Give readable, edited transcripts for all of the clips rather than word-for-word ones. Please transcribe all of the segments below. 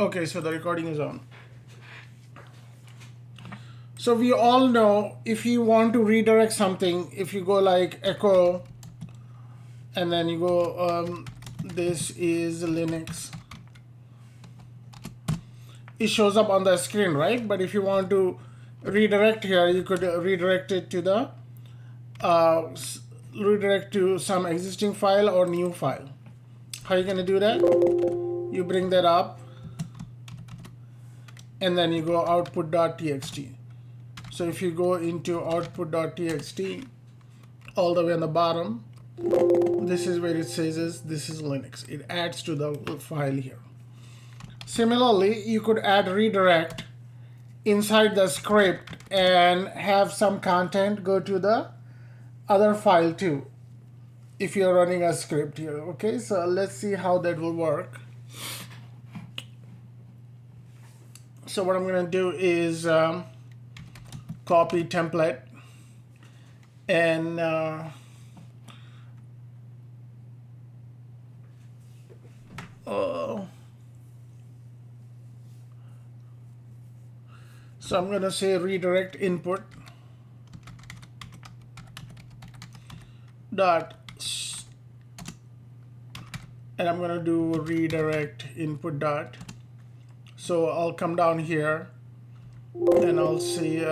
Okay, so the recording is on. So we all know if you want to redirect something, if you go like echo and then you go, this is Linux, it shows up on the screen, right? But if you want to redirect here, you could redirect it to the redirect to some existing file or new file. How are you going to do that? You bring that up and then you go output.txt. So if you go into output.txt, all the way on the bottom, this is where it says this is Linux. It adds to the file here. Similarly, you could add redirect inside the script and have some content go to the other file too, if you're running a script here. Okay, so let's see how that will work. So what I'm going to do is copy template and so I'm going to say redirect input dot, and I'm going to do redirect input dot. So I'll come down here and I'll see,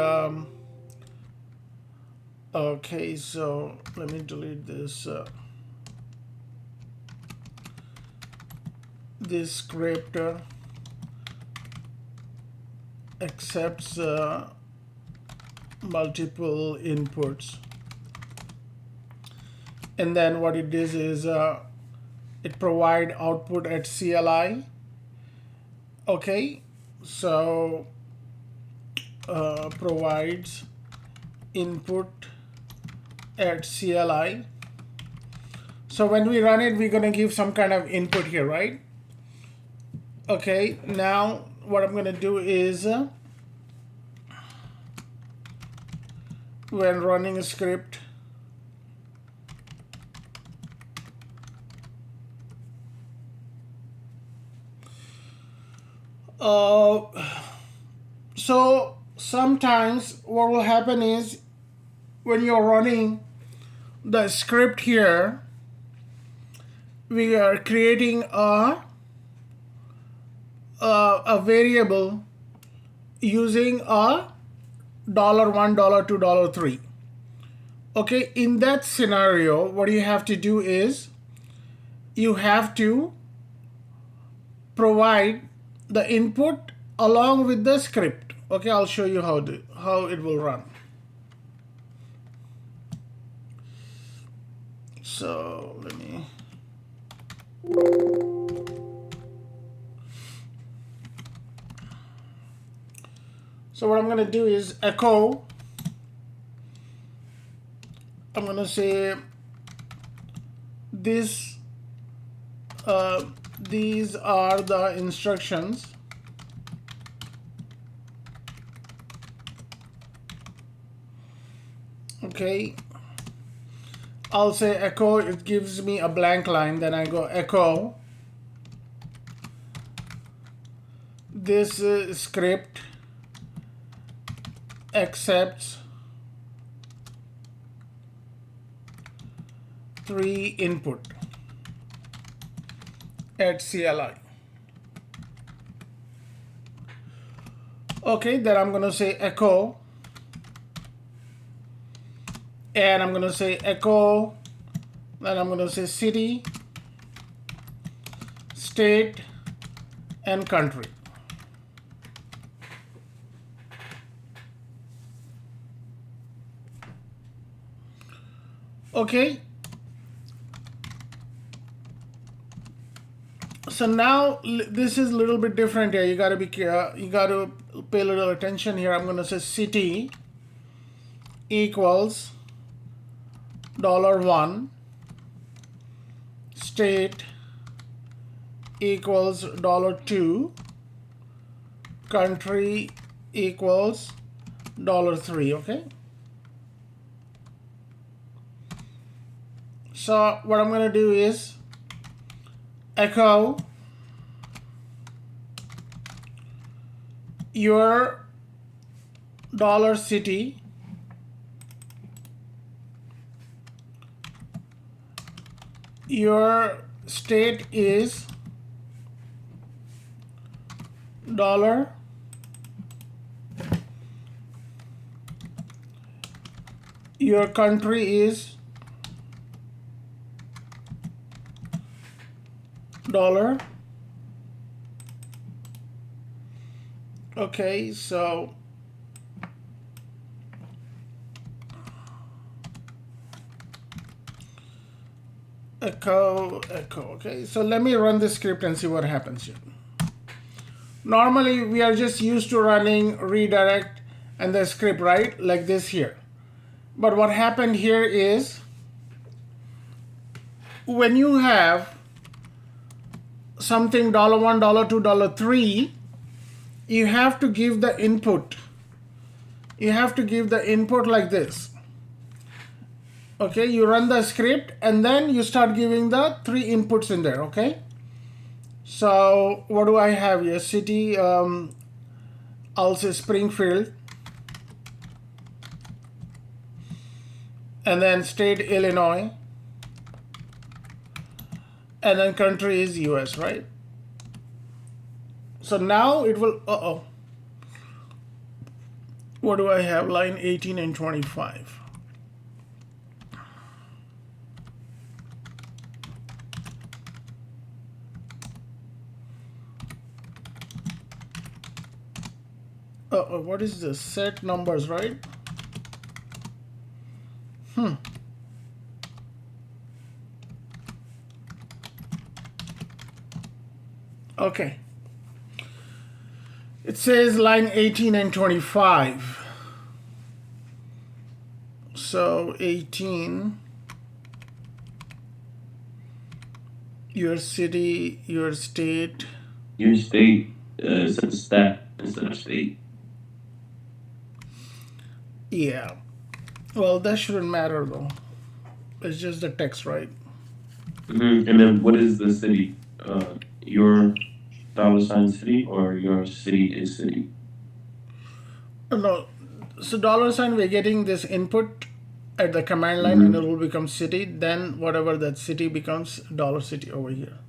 okay, so let me delete this, this script accepts multiple inputs. And then what it does is it provide output at CLI. Okay, so provides input at CLI. So when we run it, we're going to give some kind of input here, right? Okay, now what I'm going to do is when running a script, so sometimes what will happen is when you're running the script here, we are creating a variable using a $1, $2, $3. Okay, in that scenario, what you have to do is you have to provide the input along with the script. Okay, I'll show you how it will run. So let me. So what I'm going to do is echo. I'm going to say this. These are the instructions. Okay. I'll say echo. It gives me a blank line. Then I go echo. This script accepts 3 input at CLI. Okay, then I'm going to say echo, and I'm going to say echo, then I'm going to say city, state, and country. Okay, so now this is a little bit different here. You got to be you got to pay a little attention here. I'm going to say city equals $1, state equals $2, country equals $3. Okay, so what I'm going to do is echo your dollar city your state is dollar, your country is dollar. Okay, so echo. Okay, so let me run this script and see what happens here. Normally we are just used to running redirect and the script, right, like this here. But what happened here is when you have something $1, $2, $3, you have to give the input. You have to give the input like this. Okay, you run the script and then you start giving the 3 inputs in there. Okay, so what do I have here? City, I'll say Springfield, and then state Illinois, and then country is US, right? So now it will, what do I have? Line 18 and 25. What is this? Set numbers, right? Okay. It says line 18 and 25. So 18, your city, your state. Your state set the stat instead of state. Yeah. Well, that shouldn't matter though. It's just the text, right? And then what is the city? Your $ city or your city is city? No. So $, we're getting this input at the command line and it will become city. Then whatever that city becomes dollar city over here.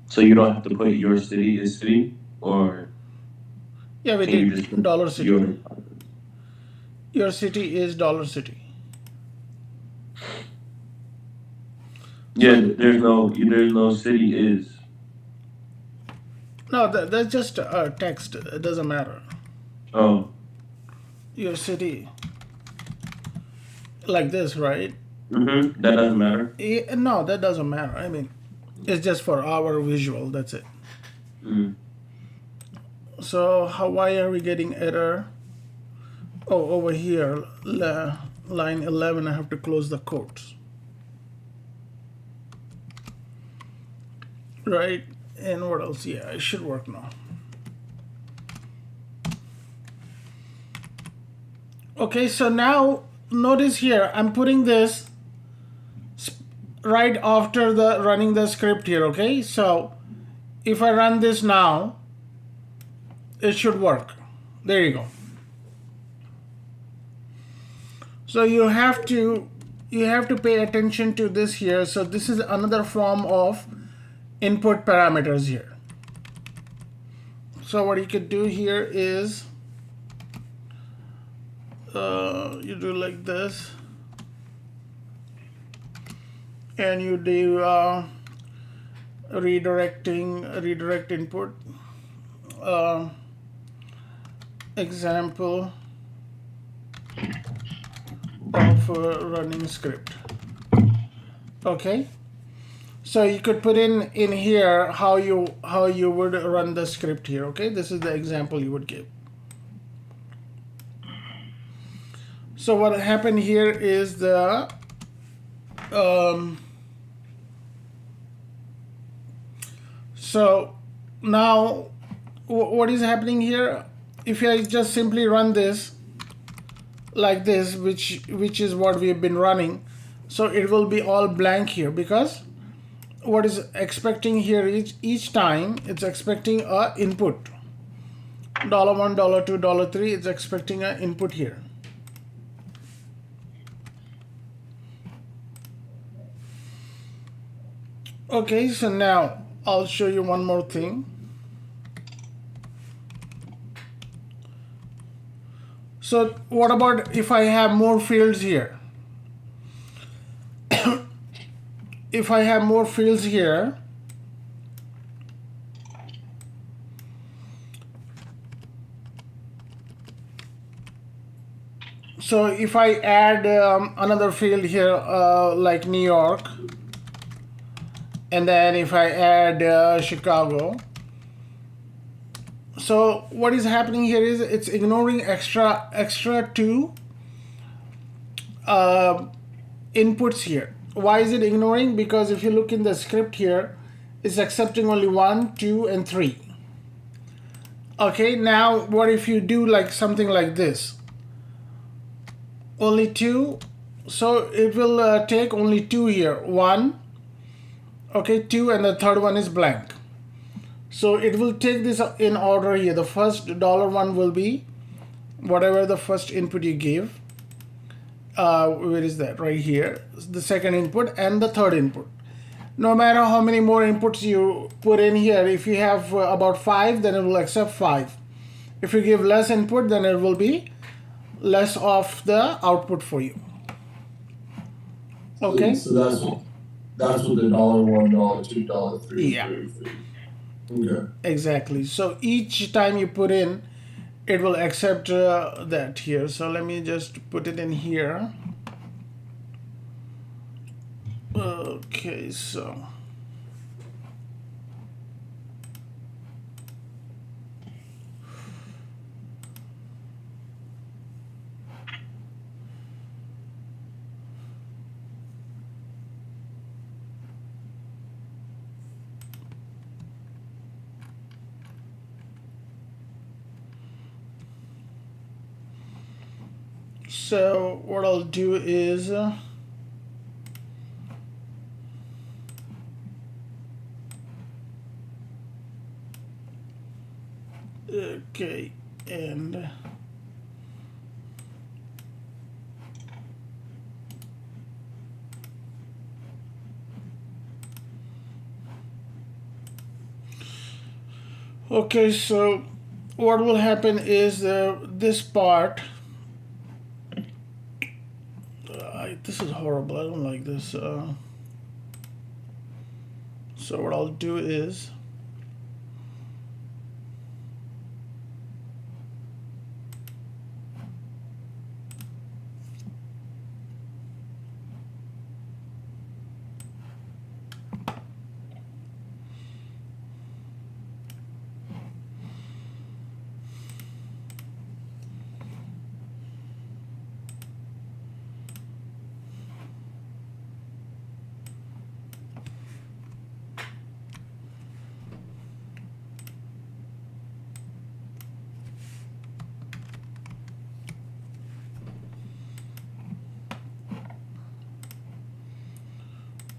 So you don't have to put your city is city, or yeah, we can you did just put dollar city. Your city is dollar city. Yeah, so, there's no city is. No, that's just text. It doesn't matter. Oh. Your city, like this, right? That doesn't matter. No, that doesn't matter. I mean, it's just for our visual. That's it. So why are we getting error? Oh, over here, line 11, I have to close the quotes. Right, and what else? Yeah, it should work now. Okay, so now notice here, I'm putting this right after the running the script here, okay? So if I run this now, it should work. There you go. So you have to pay attention to this here. So this is another form of input parameters here. So what you could do here is you do like this, and you do redirect input. Example of running script. Okay, so you could put in here how you would run the script here. Okay, this is the example you would give. So what happened here is the so now what is happening here? If I just simply run this like this, which is what we've been running, so it will be all blank here, because what is expecting here is each time it's expecting a input. $1, $2, $3, it's expecting an input here. Okay, so now I'll show you one more thing. So what about if I have more fields here? If I have more fields here, so if I add another field here like New York, and then if I add Chicago, so what is happening here is it's ignoring extra two inputs here. Why is it ignoring? Because if you look in the script here, it's accepting only 1, 2, and 3. Okay, now what if you do like something like this? Only 2, so it will take only 2 here. 1, okay, 2, and the third one is blank. So it will take this in order here. The first $1 will be whatever the first input you give. Where is that? Right here. The second input and the third input. No matter how many more inputs you put in here, if you have about 5, then it will accept 5. If you give less input, then it will be less of the output for you. Okay? So that's what the $1, $2, $3 Yeah. is. Okay. Exactly. So each time you put in, it will accept that here. So let me just put it in here. Okay, so what I'll do is okay, and okay, so what will happen is this part. This is horrible. I don't like this. So what I'll do is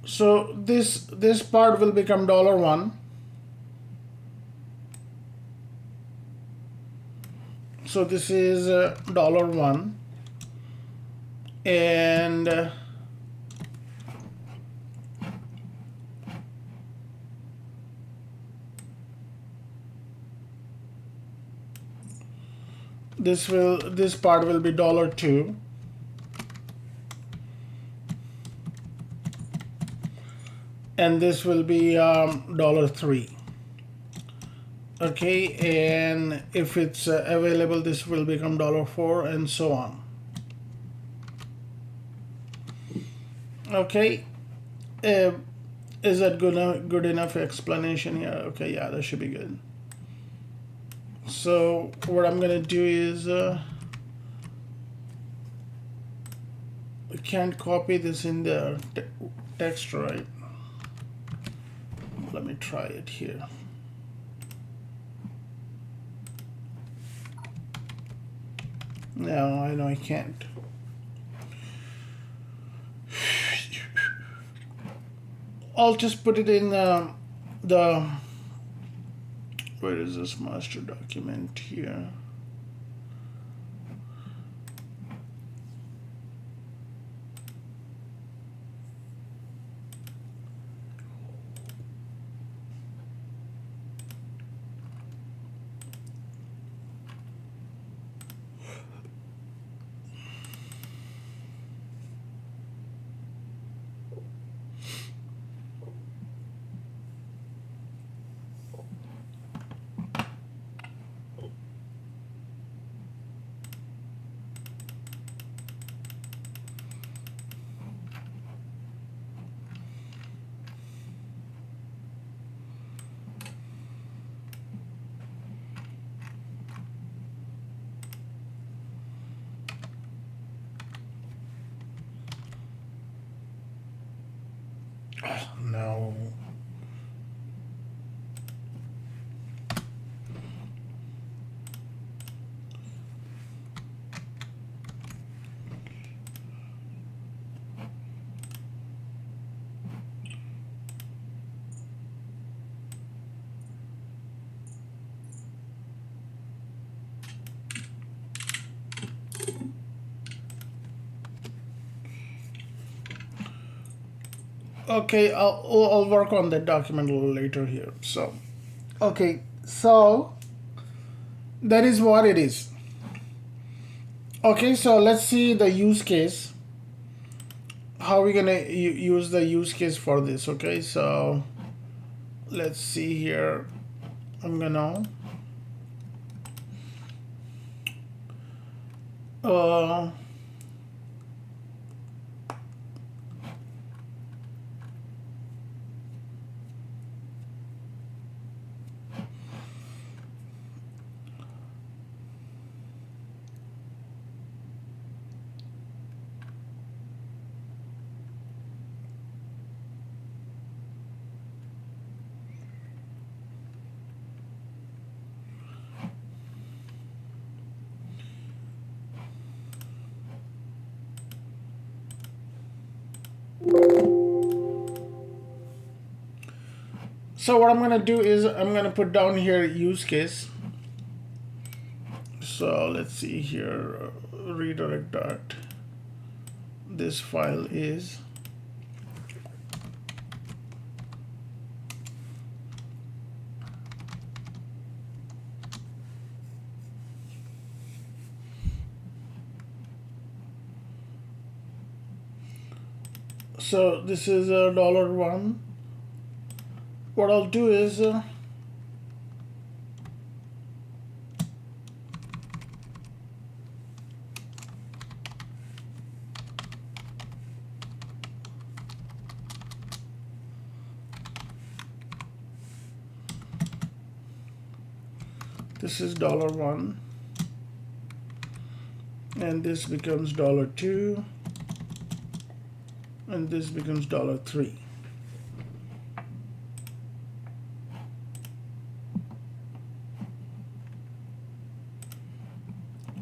so this part will become $1. So this is $1, and this part will be $2. And this will be $3. Okay, and if it's available, this will become $4, and so on. Okay, is that good enough explanation here? Okay, yeah, that should be good. So what I'm gonna do is I can't copy this in the text, right? Let me try it here. No, I know I can't. I'll just put it in the Where is this master document here? No. Okay, I'll work on that document a little later here. So, okay, so that is what it is. Okay, so let's see the use case. How are we gonna use the use case for this? Okay, so let's see here. I'm gonna so what I'm gonna do is I'm gonna put down here use case. So let's see here, redirect dot. This file is so this is a $1. What I'll do is this is $1 and this becomes $2 and this becomes $3.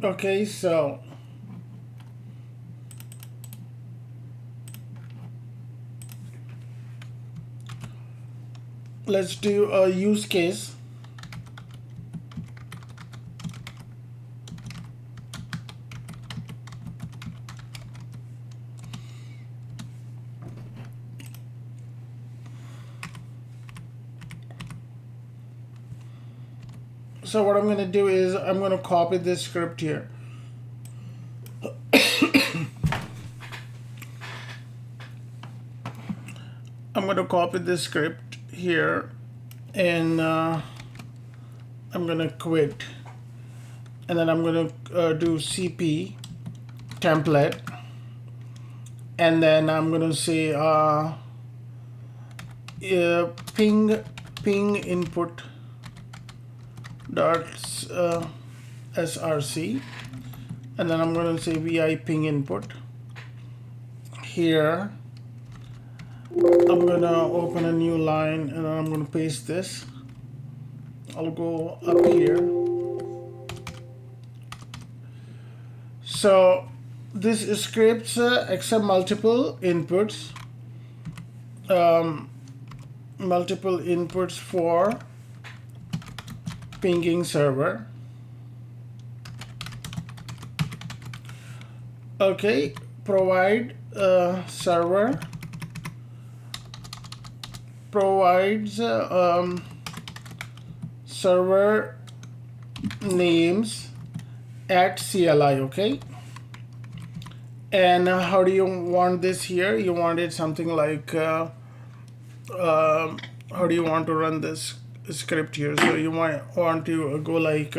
Okay, so let's do a use case. So what I'm going to do is I'm going to copy this script here. I'm going to copy this script here and I'm going to quit, and then I'm going to do cp template, and then I'm going to say ping input dot src, and then I'm going to say vi ping input. Here I'm going to open a new line and I'm going to paste this. I'll go up here. So this scripts accept multiple inputs for pinging server. Okay, provide server provides server names at CLI. Okay, and how do you want this here? You want it something like how do you want to run this script here? So you might want to go like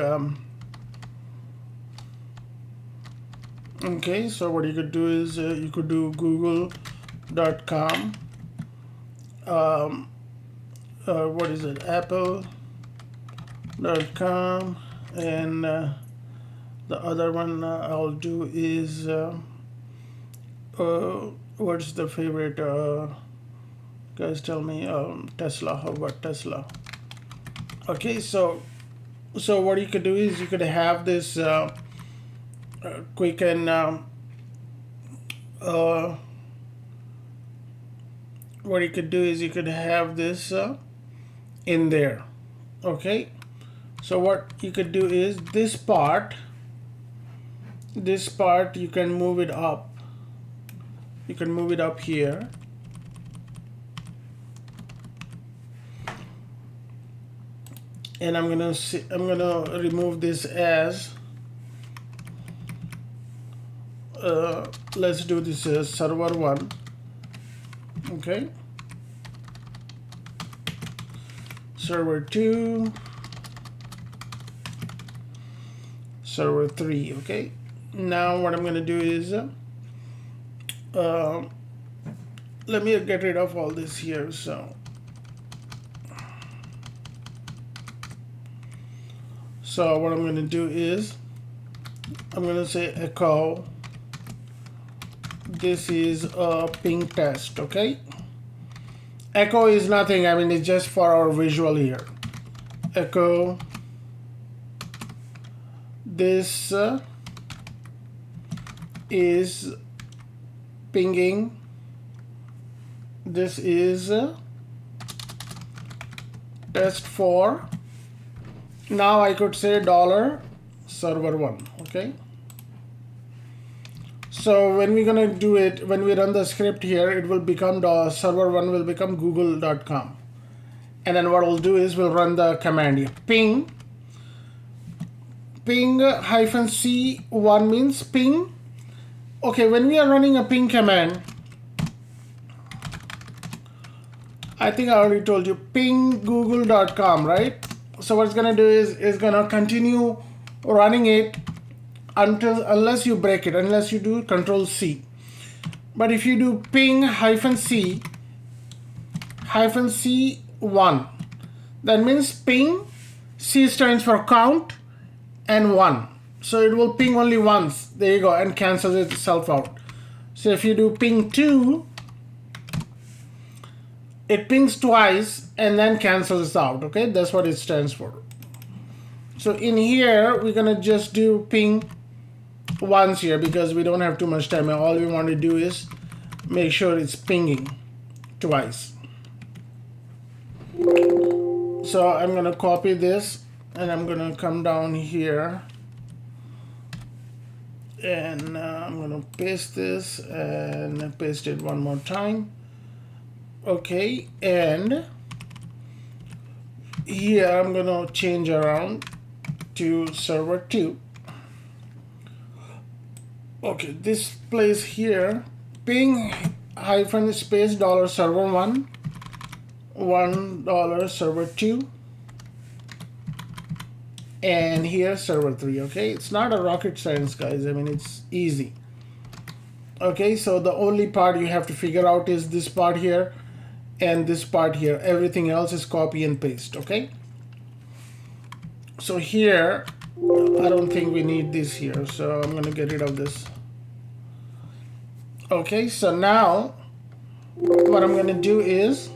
okay, so what you could do is you could do google.com what is it, apple.com, and the other one I'll do is what's the favorite guys, tell me. Tesla. How about Tesla? Okay, so what you could do is you could have this quick and what you could do is you could have this in there. Okay, so what you could do is this part you can move it up. You can move it up here, and I'm gonna remove this as let's do this as server 1. Okay, server 2, server 3. Okay, now what I'm going to do is let me get rid of all this here. So what I'm going to do is I'm going to say echo, this is a ping test. Okay, echo is nothing, I mean it's just for our visual here. Echo, this is pinging, this is test 4. Now I could say $server1. Okay, so when we're gonna do it, when we run the script here, it will become server1 will become google.com, and then what we'll do is we'll run the command here, ping -c1 means ping. Okay, when we are running a ping command, I think I already told you, ping google.com, right? So what it's gonna do is it's gonna continue running it unless you break it, unless you do Control C. But if you do ping -c1, that means ping, C stands for count, and 1. So it will ping only once. There you go, and cancels itself out. So if you do ping 2, it pings twice and then cancels out. Okay, that's what it stands for. So in here we're gonna just do ping once here because we don't have too much time, and all we want to do is make sure it's pinging twice. So I'm gonna copy this and I'm gonna come down here and I'm gonna paste this and paste it one more time. Okay, and here I'm gonna change around to server 2. Okay, this place here, ping -space $server1, $server2, and here server 3. Okay, it's not a rocket science, guys. I mean, it's easy. Okay, so the only part you have to figure out is this part here and this part here. Everything else is copy and paste. Okay, so here I don't think we need this here, so I'm gonna get rid of this. Okay, so now what I'm gonna do is,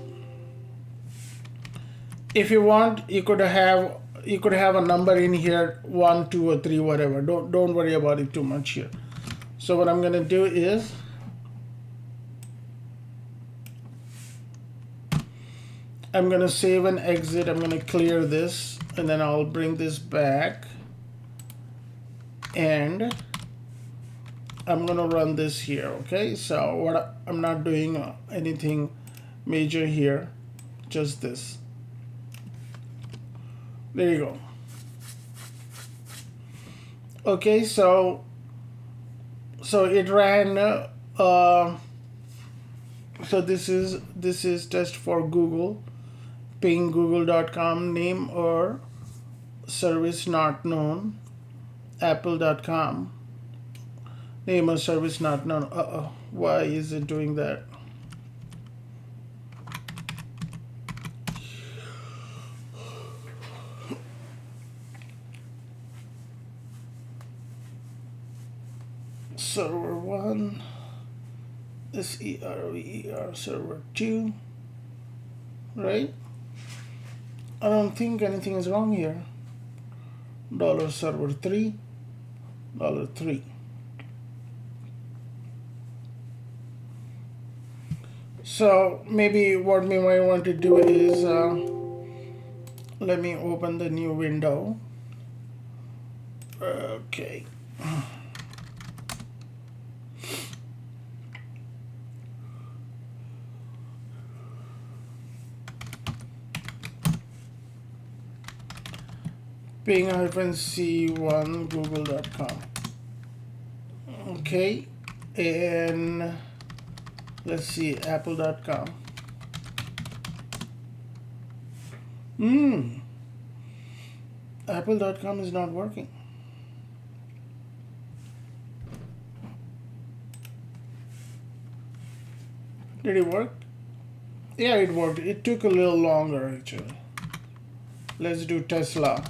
if you want, you could have a number in here, 1, 2, or 3, whatever. Don't worry about it too much here. So what I'm gonna do is I'm gonna save and exit. I'm gonna clear this, and then I'll bring this back, and I'm gonna run this here. Okay, so I'm not doing anything major here, just this. There you go. Okay, so it ran. So this is just for Google. Ping google.com name or service not known. Apple.com name or service not known. Why is it doing that? Server 1, SERVER server 2, right? I don't think anything is wrong here. $server 3, $3. So maybe what we might want to do is let me open the new window. Okay. ping-c1 google.com. Okay, and let's see, apple.com. Apple.com is not working. Did it work? Yeah, it worked. It took a little longer actually. Let's do Tesla.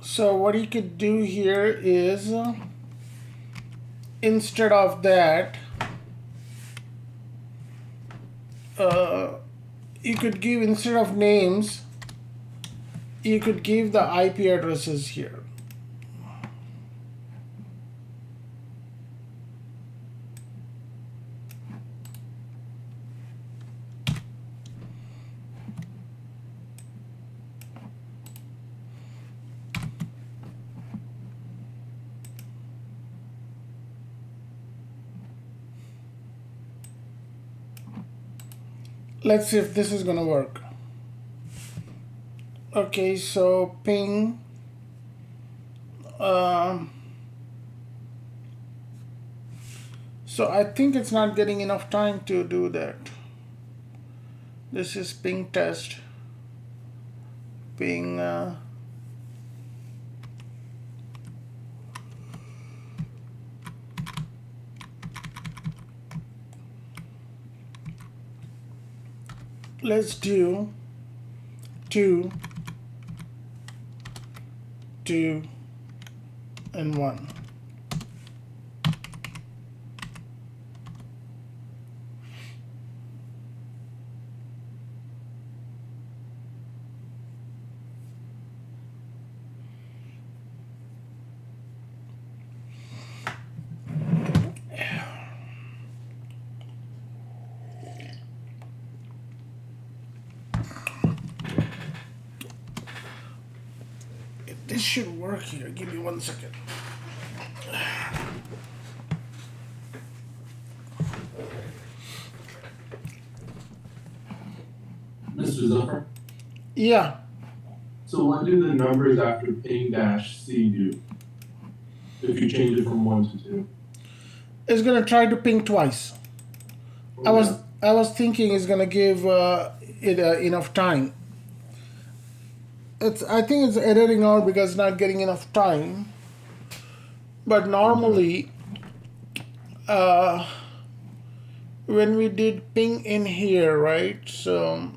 So what you could do here is instead of that, you could give, instead of names, you could give the IP addresses here. Let's see if this is gonna work. Okay, so ping so I think it's not getting enough time to do that. This is ping test. Ping let's do 2, 2, and 1. This should work here. Give me 1 second. Mr. Zafar? Yeah. So what do the numbers after ping-c do? If you change it from 1 to 2? It's gonna try to ping twice. Okay. I was thinking it's gonna give it enough time. I think it's editing out because it's not getting enough time. But normally, when we did ping in here, right? So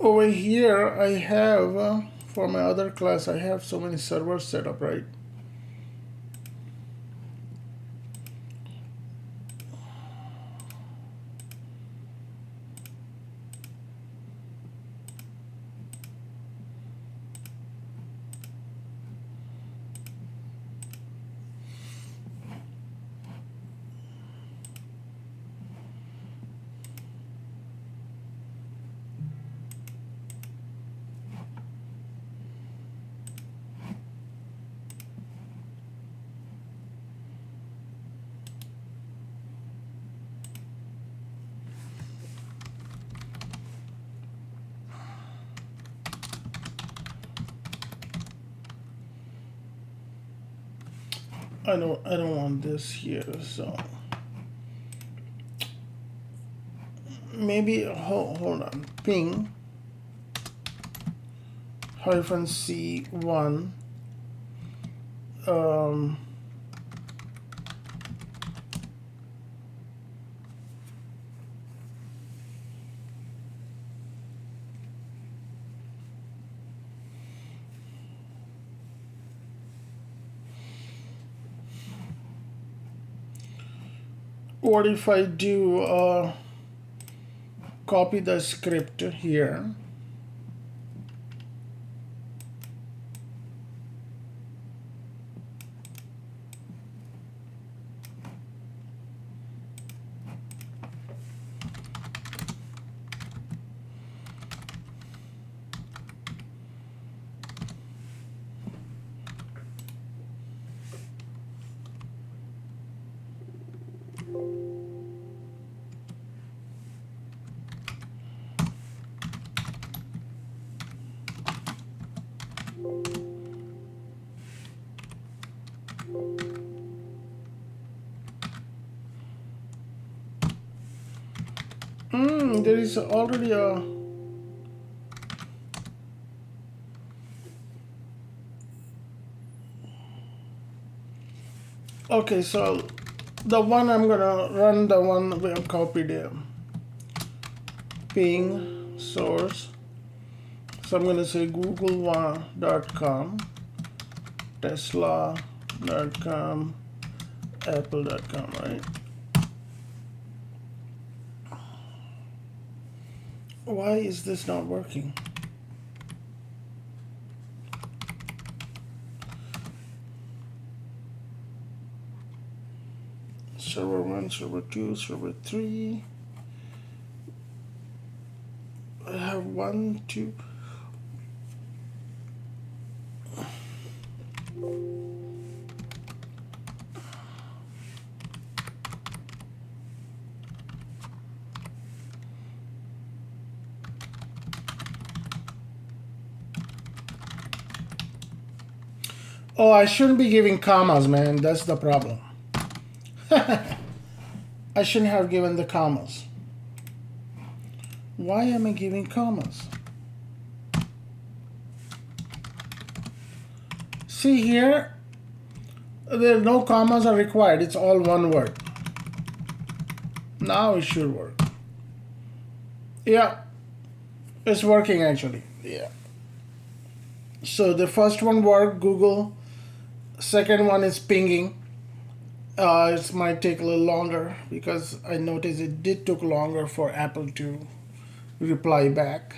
over here I have for my other class I have so many servers set up, right? I don't want this here, so maybe hold on, ping hyphen C1 what if I do copy the script here. There is already a okay, so the one I'm gonna run the one we have copied here. Ping source. So I'm gonna say google.com, tesla.com, apple.com, right? Why is this not working? Server 1, server 2, server 3. I have 1, 2. Oh, I shouldn't be giving commas, man. That's the problem. I shouldn't have given the commas. Why am I giving commas? See here, there no commas are required. It's all one word. Now it should work. Yeah, it's working actually. Yeah. So the first one worked, Google. Second one is pinging. It might take a little longer because I noticed it did took longer for Apple to reply back.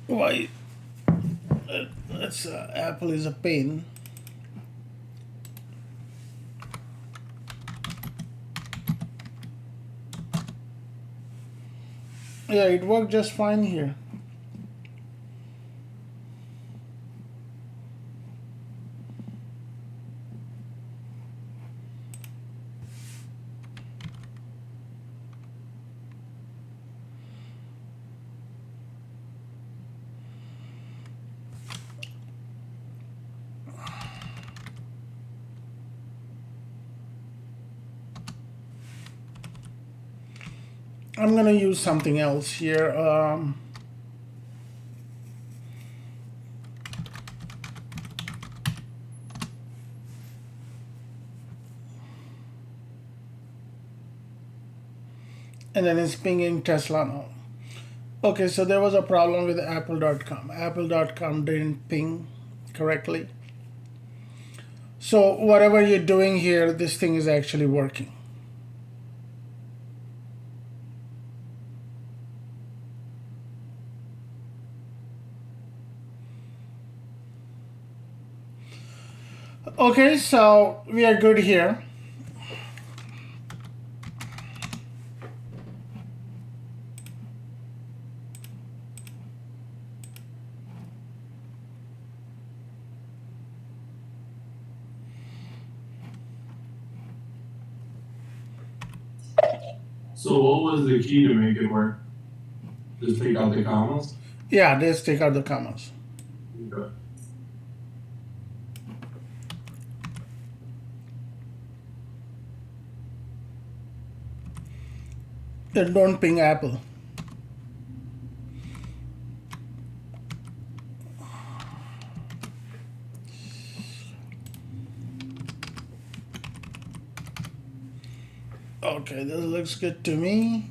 Why? That's Apple is a pain. Yeah, it worked just fine here. I'm gonna use something else here. And then it's pinging Tesla now. Okay, so there was a problem with apple.com. Apple.com didn't ping correctly. So whatever you're doing here, this thing is actually working. Okay, so we are good here. So what was the key to make it work? Just take out the commas? Yeah, let's take out the commas. Okay. Then don't ping Apple. Okay, this looks good to me.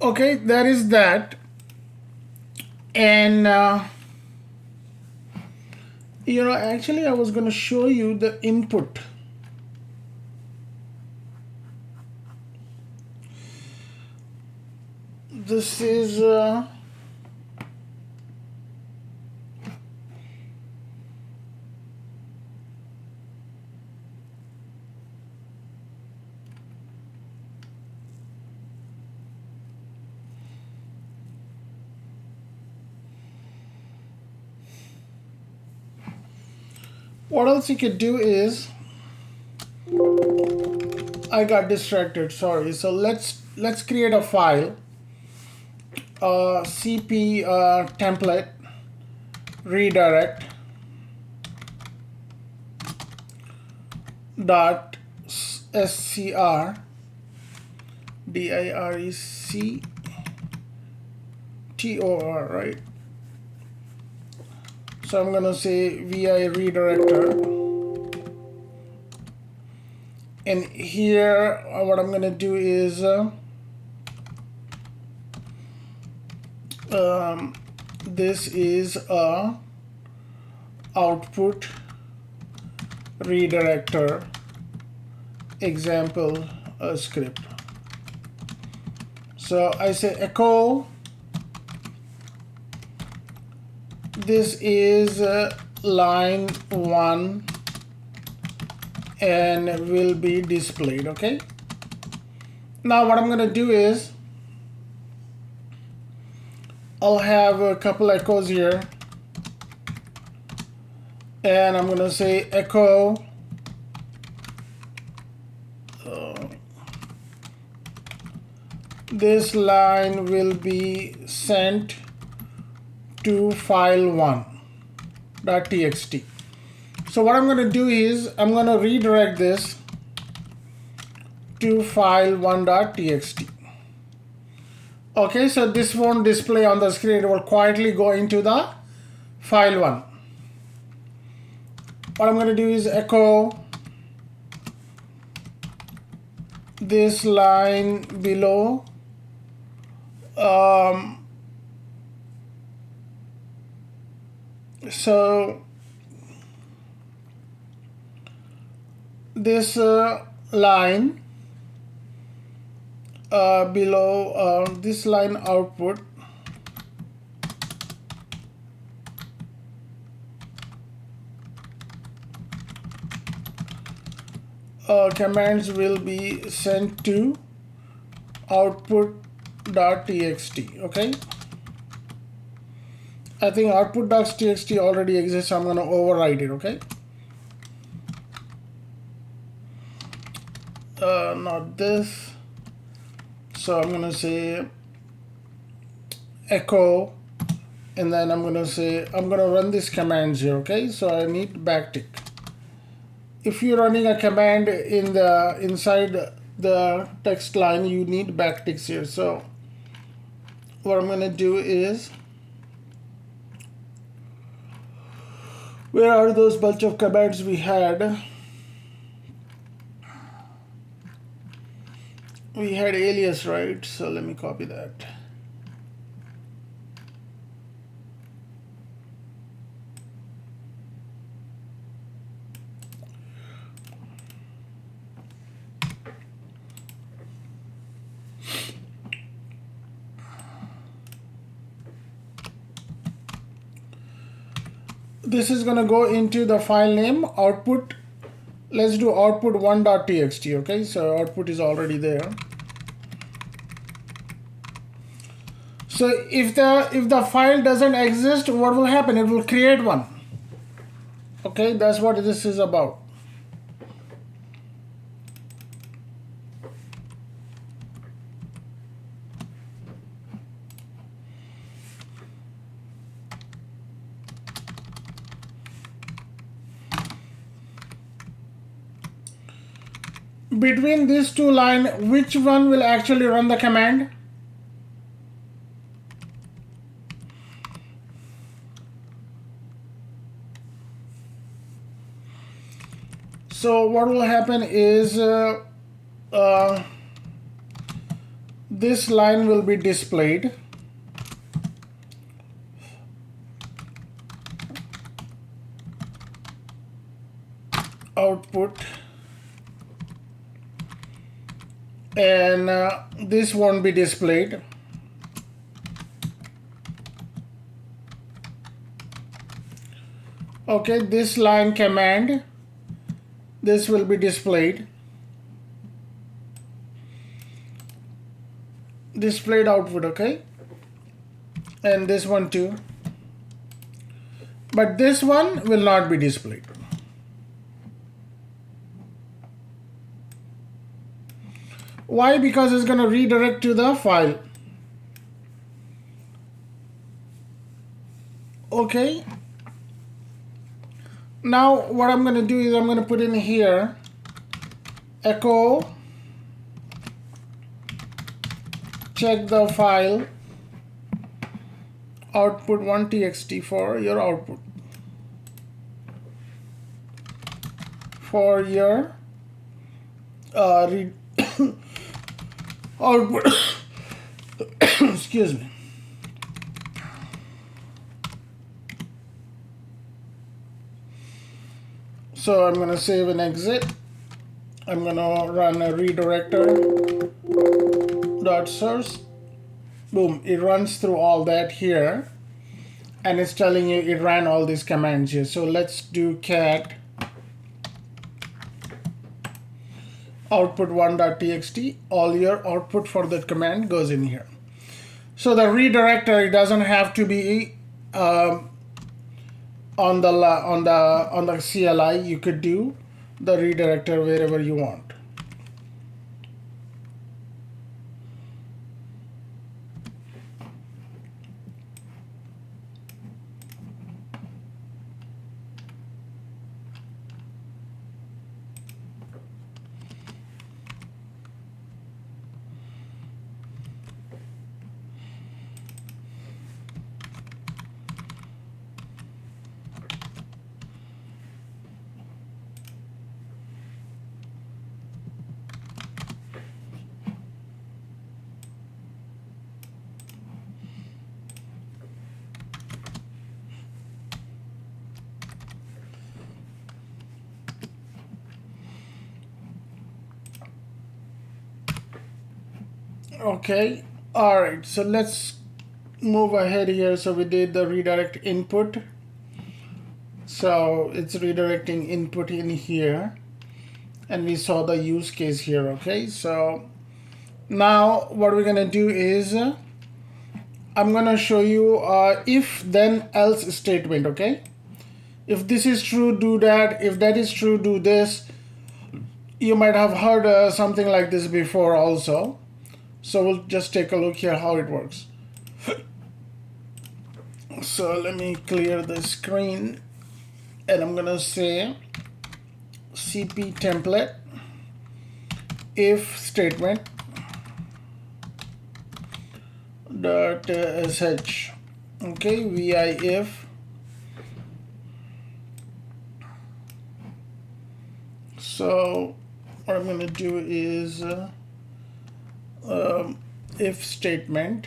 Okay, that is that. And actually I was going to show you the input. This is what else you could do is, I got distracted, sorry. So let's create a file, cp template redirect dot scr director, right? So I'm gonna say vi redirector, and here what I'm gonna do is this is a output redirector example script. So I say echo, this is line 1 and will be displayed. Okay, now what I'm gonna do is I'll have a couple echoes here, and I'm gonna say echo this line will be sent to file1.txt. So what I'm going to do is I'm going to redirect this to file1.txt. Okay, so this won't display on the screen, it will quietly go into the file1. What I'm going to do is echo this line below so this line below this line output commands will be sent to output.txt. Okay, I think output.txt already exists, so I'm going to override it. Okay, not this, so I'm going to say echo, and then I'm going to say I'm going to run these commands here. Okay, so I need backtick. If you're running a command in the inside the text line, you need backticks here. So what I'm going to do is, where are those bunch of commands we had? We had alias, right? So let me copy that. This is going to go into the file name output. Let's do output1.txt. Okay, so output is already there. So if the file doesn't exist, what will happen? It will create one. Okay, that's what this is about. Between these two lines, which one will actually run the command? So what will happen is this line will be displayed. Output. And this won't be displayed. Okay, this line command, this will be displayed. Displayed output, okay? And this one too. But this one will not be displayed. Why? Because it's going to redirect to the file. Okay. Now what I'm going to do is I'm going to put in here echo check the file output1.txt for your output. For your read output. Excuse me. So I'm going to save and exit. I'm going to run a redirector dot source. Boom, it runs through all that here, and it's telling you it ran all these commands here. So let's do cat output1.txt. All your output for that command goes in here. So the redirector, it doesn't have to be on the CLI. You could do the redirector wherever you want. Okay, all right, so let's move ahead here. So we did the redirect input. So it's redirecting input in here. and we saw the use case here. Okay, so now what we're gonna do is I'm gonna show you if then else statement. Okay, if this is true, do that. If that is true, do this. You might have heard something like this before also. So we'll just take a look here how it works. So let me clear the screen, and I'm gonna say cp template if statement dot sh. Okay, vi if. So what I'm gonna do is if statement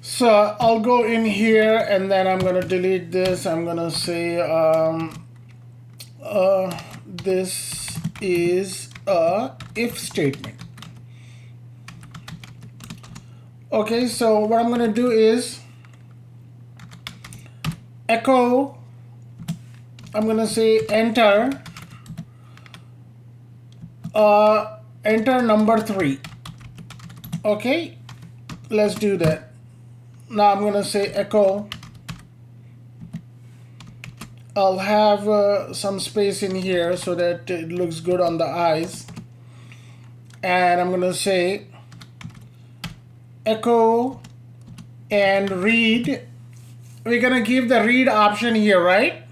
so I'll go in here and then I'm gonna delete this. I'm gonna say this is a if statement. Okay, so what I'm gonna do is echo, I'm gonna say enter enter number 3. Okay, let's do that. Now I'm gonna say echo. I'll have some space in here so that it looks good on the eyes, and I'm gonna say echo and read. We're gonna give the read option here, right?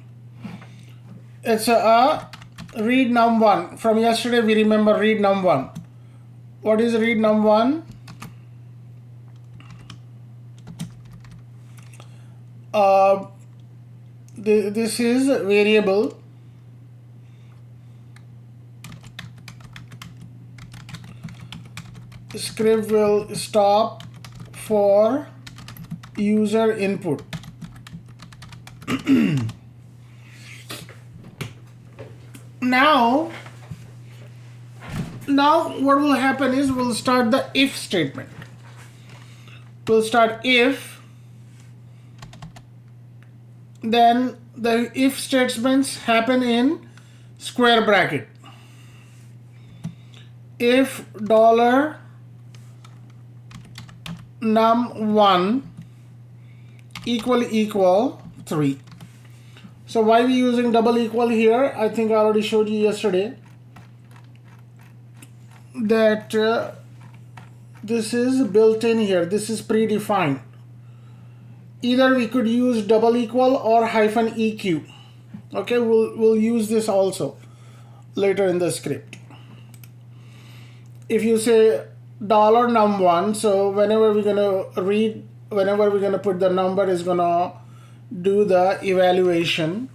It's a read num1 from yesterday. We remember read num1. What is read num1? This is variable script will stop for user input. Now what will happen is we'll start the if statement. We'll start if, then the if statements happen in square bracket. If $num1 equal 3. So why are we using double equal here? I think I already showed you yesterday that this is built in here. This is predefined. Either we could use double equal or hyphen EQ. Okay, we'll use this also later in the script. If you say $num1, so whenever we're gonna put the number, is gonna do the evaluation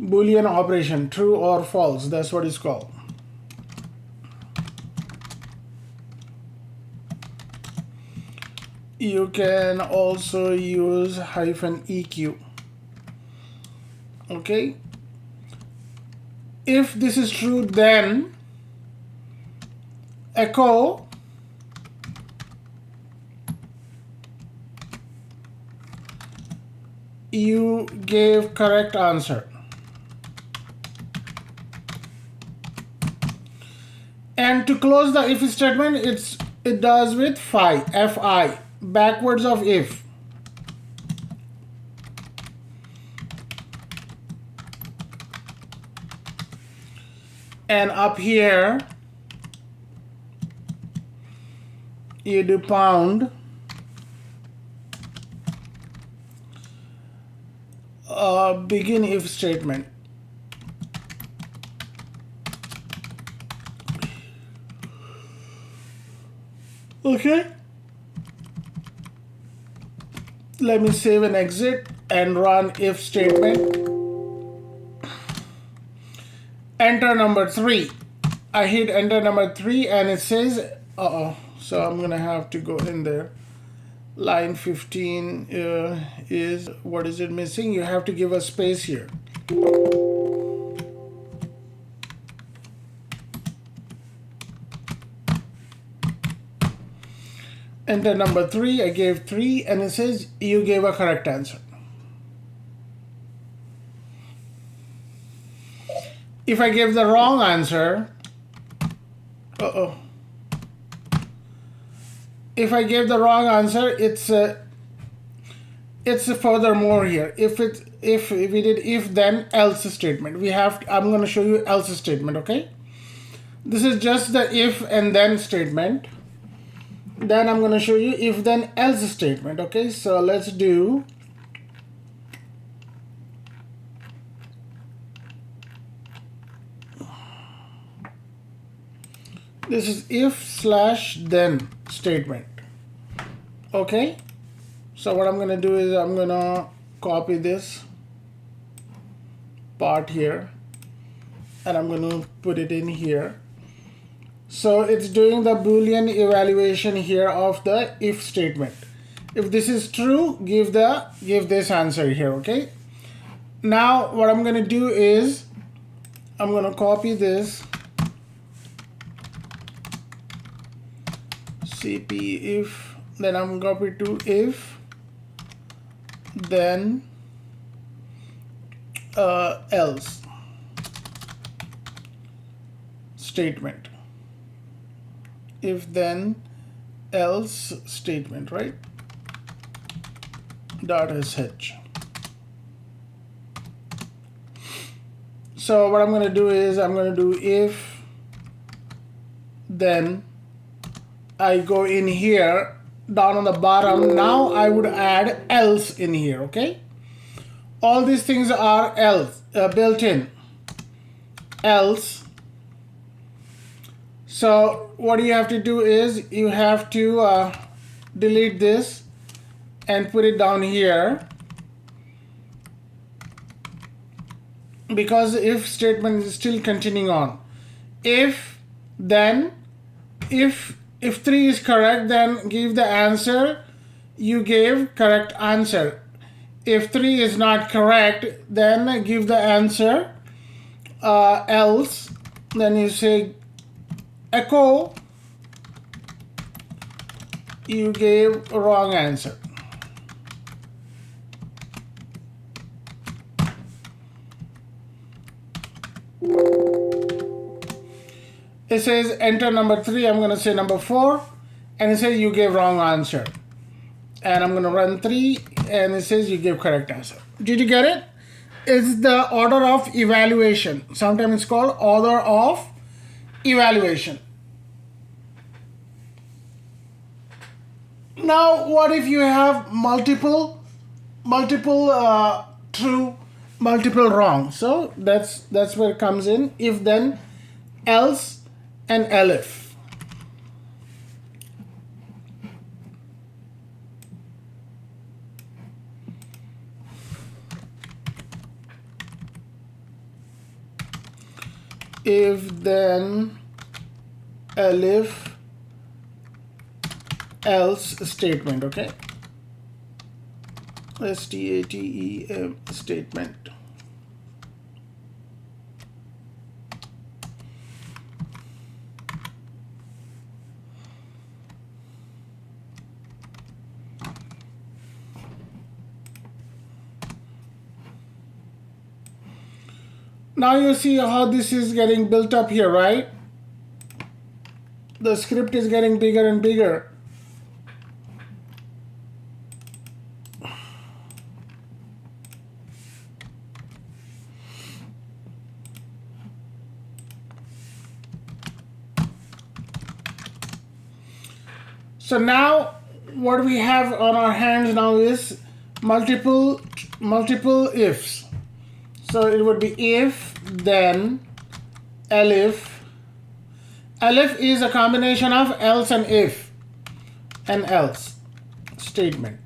Boolean operation, true or false. That's what it's called. You can also use hyphen EQ. Okay. If this is true, then echo you gave correct answer. And to close the if statement, it does with fi, backwards of if. And up here you do pound begin if statement. Okay, let me save and exit and run if statement. Enter number 3. I hit enter number 3 and it says so I'm gonna have to go in there line 15 is, what is it missing? You have to give a space here. Enter number 3. I gave 3 and it says you gave a correct answer. If I give the wrong answer, if I gave the wrong answer, it's furthermore here. If we did if then else statement, we have to, I'm going to show you else statement. Okay, this is just the if and then statement. Then I'm going to show you if then else statement. Okay, so let's do this is if slash then statement. Okay, so what I'm going to do is I'm going to copy this part here and I'm going to put it in here. So it's doing the Boolean evaluation here of the if statement. If this is true, give this answer here. Okay, now what I'm going to do is I'm going to copy this cp if, then I'm copy to if then else statement. If then else statement, right? .sh. So what I'm going to do is I'm going to do if then I go in here down on the bottom. Now I would add else in here. Okay, all these things are else built in else. So what you have to do is you have to delete this and put it down here, because if statement is still continuing on. If then if 3 is correct, then give the answer you gave correct answer. If 3 is not correct, then give the answer else. Then you say echo you gave a wrong answer. It says enter number 3. I'm going to say number 4 and it says you gave wrong answer, and I'm going to run 3 and it says you gave correct answer. Did you get it? It's the order of evaluation. Sometimes it's called order of evaluation. Now what if you have multiple true, multiple wrong? So that's where it comes in. If then else and elif. If then elif else statement. Okay, STATEM statement. Now you see how this is getting built up here, right? The script is getting bigger and bigger. So now what we have on our hands now is multiple ifs. So it would be if then elif. Elif is a combination of else and if and else statement.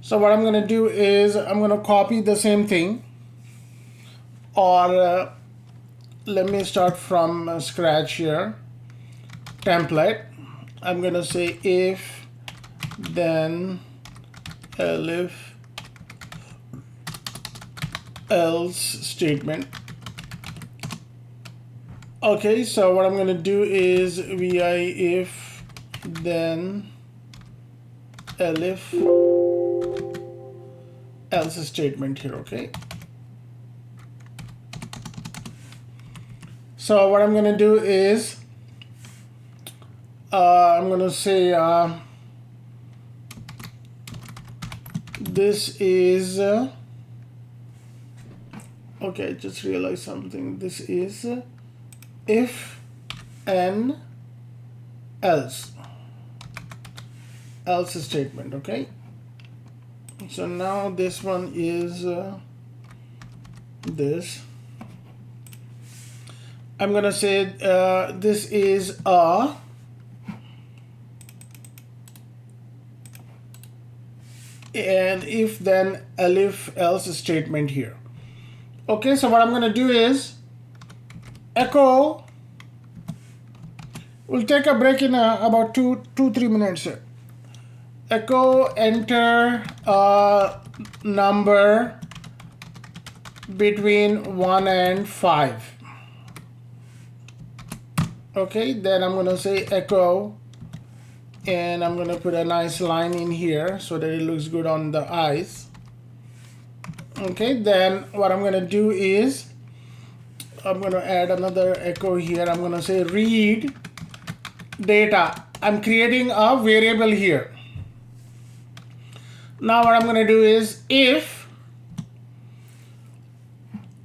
So what I'm going to do is I'm going to copy the same thing, or let me start from scratch here. template. I'm going to say if then elif else statement. Okay, so what I'm going to do is vi if then elif else statement here. Okay, so what I'm going to do is I'm going to say this is okay, I just realized something. This is if and else statement. Okay, so now this one is this. I'm gonna say this is a and if then elif else statement here. Okay, so what I'm gonna do is echo. We'll take a break in about 2-3 minutes here. Echo enter a number between 1 and 5. Okay, then I'm gonna say echo and I'm gonna put a nice line in here so that it looks good on the eyes. Okay, then what I'm gonna do is I'm gonna add another echo here. I'm gonna say read data. I'm creating a variable here. Now what I'm gonna do is if,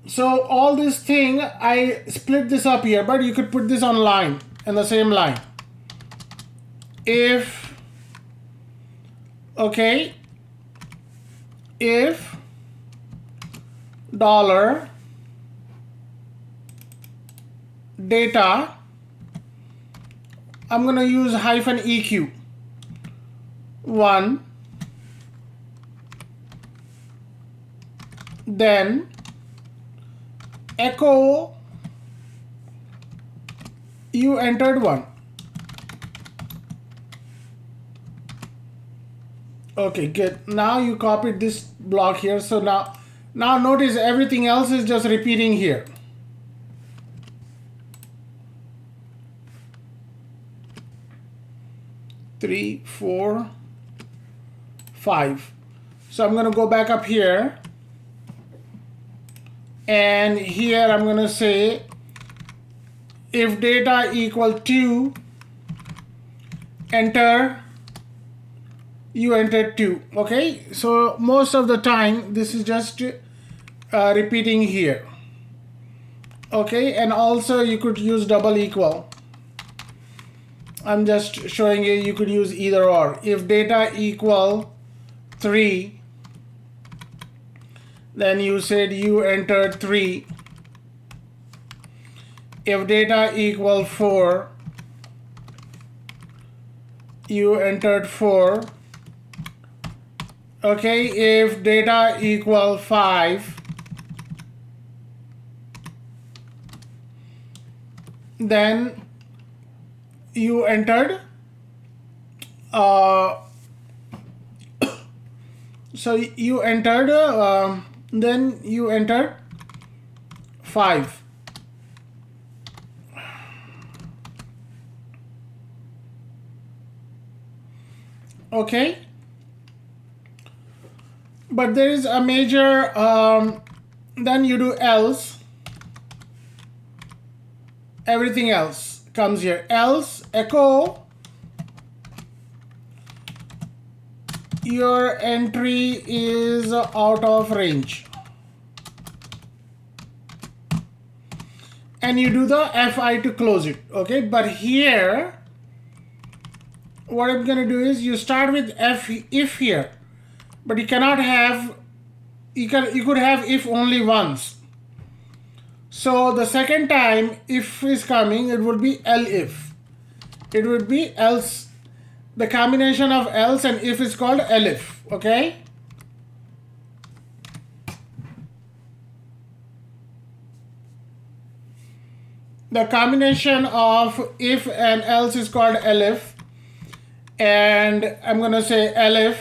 so all this thing, I split this up here, but you could put this on line, in the same line. If, okay, if dollar data, I'm gonna use hyphen EQ 1, then echo you entered 1. Okay, good. Now you copied this block here. So now notice everything else is just repeating here. Three, 4, 5. So I'm gonna go back up here. And here I'm gonna say if data equal to enter, you entered 2. Okay, so most of the time this is just repeating here. Okay, and also you could use double equal. I'm just showing you could use either or. If data equal 3, then you said you entered 3. If data equal 4, you entered 4. Okay, if data equal 5, then you entered so you entered then you entered 5. Okay, but there is a major then you do else. Everything else comes here. Else echo your entry is out of range, and you do the fi to close it. Okay, but here what I'm gonna do is you start with if here, but you cannot have, you could have if only once. So the second time if is coming, it would be elif. It would be else. The combination of else and if is called elif. Okay. The combination of if and else is called elif, and I'm gonna say elif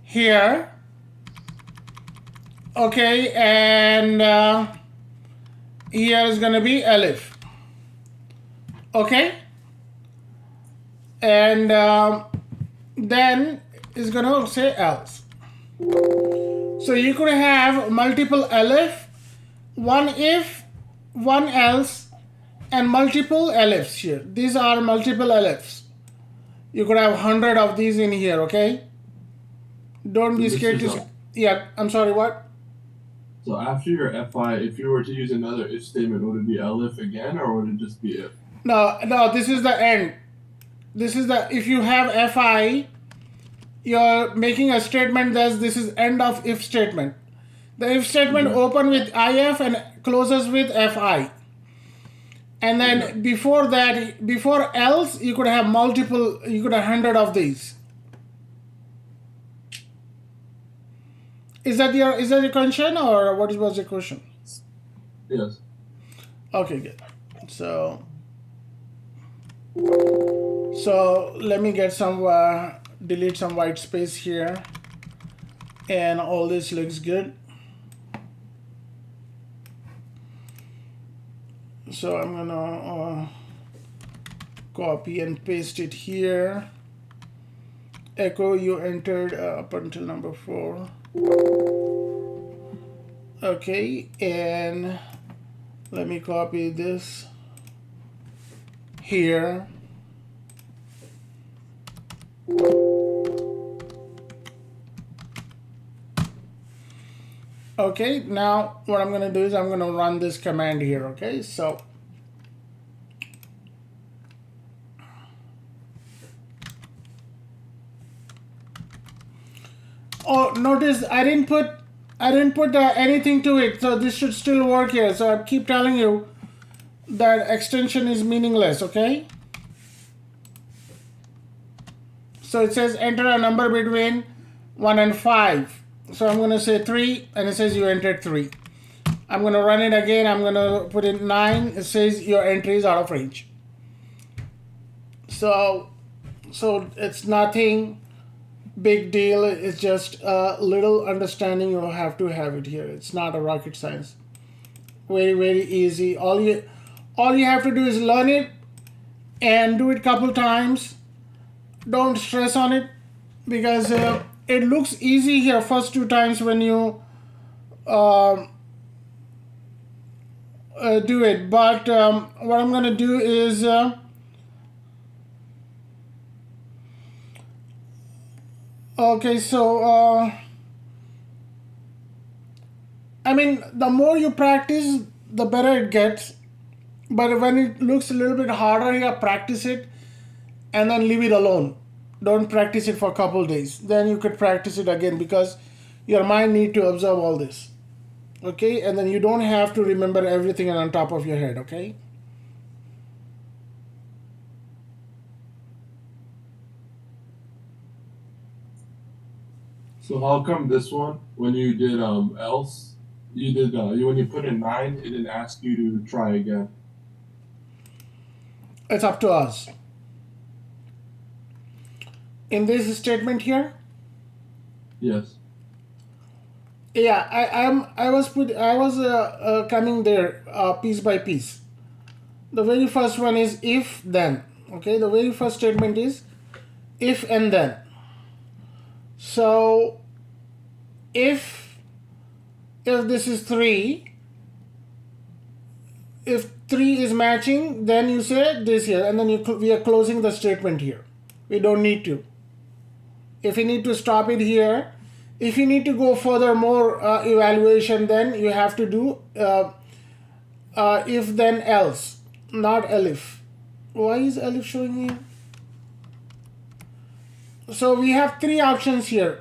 here, okay, and here is gonna be elif, okay, and then is gonna say else. So you could have multiple elif, one if, one else, and multiple elifs here. These are multiple elifs. You could have 100 of these in here, okay? Don't be scared to... Yeah, I'm sorry, what? So after your fi, if you were to use another if statement, would it be elif again, or would it just be if? No, this is the end. This is the... If you have fi, you're making a statement that this is end of if statement. The if statement open with if and closes with fi. And then before that, before else, you could have multiple, you could have 100 of these. Is that your question, or what was your question? Yes. Okay, good. So let me get some, delete some white space here. And all this looks good. So I'm gonna copy and paste it here. Echo, you entered up until number 4. Okay, and let me copy this here. Okay, now what I'm going to do is I'm going to run this command here, okay? So notice I didn't put anything to it, so this should still work here. So I keep telling you that extension is meaningless, okay? So it says enter a number between 1 and 5. So I'm going to say 3, and it says you entered 3. I'm going to run it again. I'm going to put in 9. It says your entry is out of range. So it's nothing big deal. It's just a little understanding you have to have it here. It's not a rocket science. Very, very easy. All you have to do is learn it and do it a couple times. Don't stress on it, because it looks easy here first 2 times when you do it, but what I'm going to do is okay, so I mean, the more you practice, the better it gets. But when it looks a little bit harder here, practice it and then leave it alone. Don't practice it for a couple days. Then you could practice it again, because your mind needs to absorb all this. Okay, and then you don't have to remember everything on top of your head, okay? So how come this one, when you did else, you did when you put in 9, it didn't ask you to try again? It's up to us. In this statement here? Yes. Yeah, I was coming there piece by piece. The very first one is if then. Okay, the very first statement is if and then. So if this is 3, if 3 is matching, then you say this here, and then we are closing the statement here. We don't need to. If you need to stop it here, if you need to go further, more evaluation, then you have to do if then else, not elif. Why is elif showing here? So we have 3 options here.